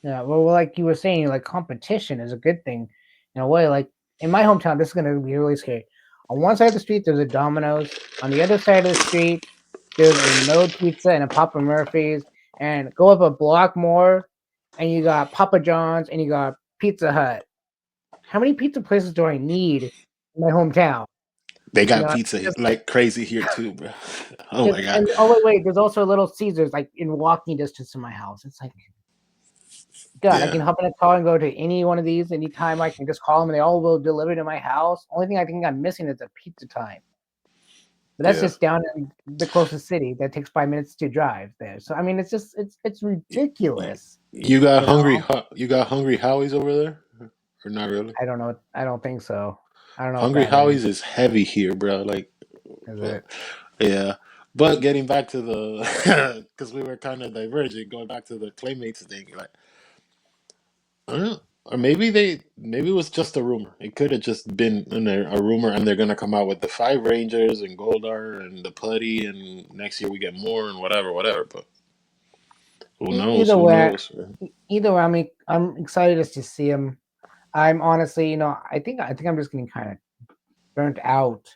yeah. Well, like you were saying, like competition is a good thing in a way. Like in my hometown, this is gonna be really scary. On one side of the street, there's a Domino's. On the other side of the street, there's a No Pizza and a Papa Murphy's. And go up a block more, and you got Papa John's and you got Pizza Hut. How many pizza places do I need in my hometown? They You got know, pizza just like crazy here too, bro. Oh my god. and oh wait, there's also a Little Caesars like in walking distance to my house. It's like God, I Yeah, can hop in a car and go to any one of these anytime. I can just call them and they all will deliver to my house. Only thing I think I'm missing is a pizza time. But that's yeah. just down in the closest city that takes 5 minutes to drive there. So I mean, it's just it's Y- ridiculous. You You know, You got hungry Howie's over there, or not really? I don't know. I don't think so. I don't know what Hungry that is. Howie's is heavy here, bro. Like, Is but, it? yeah. But getting back to the, because we were kind of diverging, going back to the Claymates thing, like, I don't know. Or maybe it was just a rumor. It could have just been a rumor, and they're gonna come out with the five Rangers and Goldar and the Putty, and next year we get more and whatever, whatever. But who knows? Either Who way, knows? Man? either way, I'm excited just to see him. I'm honestly, I think I'm just getting kind of burnt out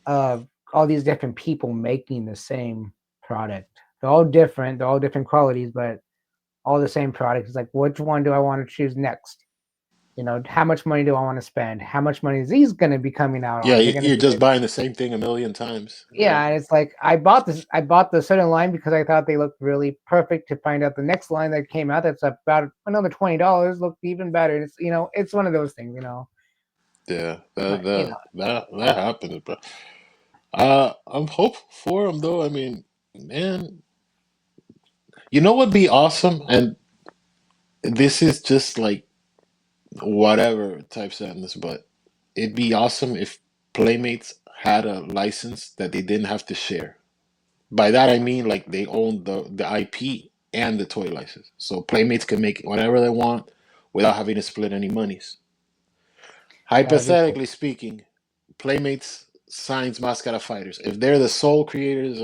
of all these different people making the same product. They're all different. They're all different qualities, but all the same product. It's like, which one do I want to choose next? How much money do I want to spend? How much money is these going to be coming out Yeah, on? Is it going to you're be just like, buying the same thing a million times. Yeah, yeah, and it's like I bought the certain line because I thought they looked really perfect. To find out the next line that came out that's about another $20 looked even better. It's one of those things. yeah, But that happens, bro. I'm hopeful for him though. I mean, man, you know what'd be awesome, and this is just like whatever type sentence, but it'd be awesome if Playmates had a license that they didn't have to share. By that I mean like they own the IP and the toy license, so Playmates can make whatever they want without having to split any monies. that would be cool. Hypothetically speaking, Playmates signs Mascara Fighters. If they're the sole creators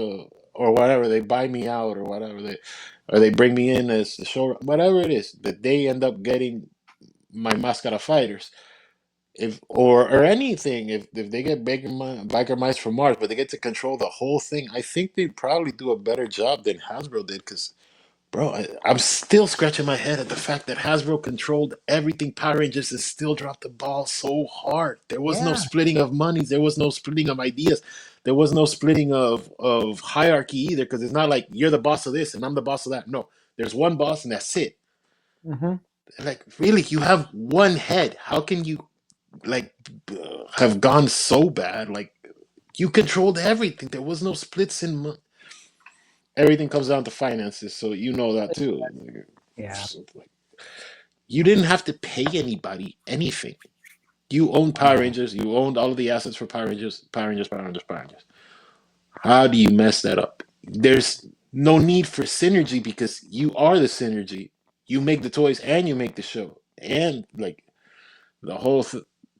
or whatever, they buy me out or whatever or they bring me in as the show, whatever it is, that they end up getting my Mascara Fighters. If or anything, if they get Biker Mice from Mars, but they get to control the whole thing, I think they'd probably do a better job than Hasbro did. Because bro, I'm still scratching my head at the fact that Hasbro controlled everything Power Rangers and still dropped the ball so hard. There was no Yeah. splitting of monies. There was no splitting of ideas. There was no splitting of hierarchy either. Because it's not like you're the boss of this and I'm the boss of that. No, there's one boss and that's it. Hmm. Like really, you have one head. How can you like have gone so bad? Like you controlled everything. There was no splits in. Everything comes down to finances, so you know that too. Like, Yeah. so, like, you didn't have to pay anybody anything. You owned Power No. Rangers. You owned all of the assets for Power Rangers. Power Rangers. Power Rangers. Power Rangers. How do you mess that up? There's no need for synergy because you are the synergy. You make the toys and you make the show and like the whole.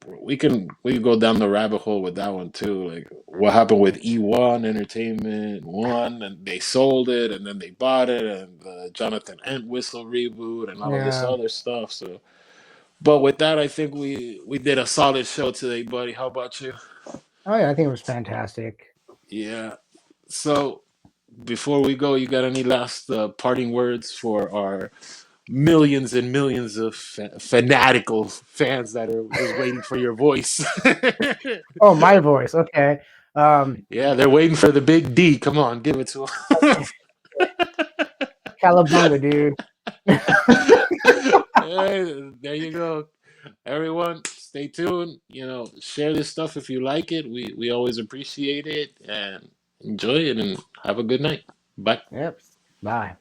we can go down the rabbit hole with that one too. Like what happened with E1 Entertainment One, and they sold it, and then they bought it, and the Jonathan Entwistle reboot, and all of this Yeah. other stuff. So, but with that, I think we did a solid show today, buddy. How about you? Oh yeah, I think it was fantastic. Yeah. So before we go, you got any last parting words for our millions and millions of fanatical fans that are just waiting for your voice? Oh, my voice. Okay. Um, Yeah, they're waiting for the big D. Come on, give it to Calabunga, dude. them. Hey, there you go. Everyone, stay tuned. Share this stuff if you like it. We always appreciate it, and enjoy it, and have a good night. Bye. Yep. Bye.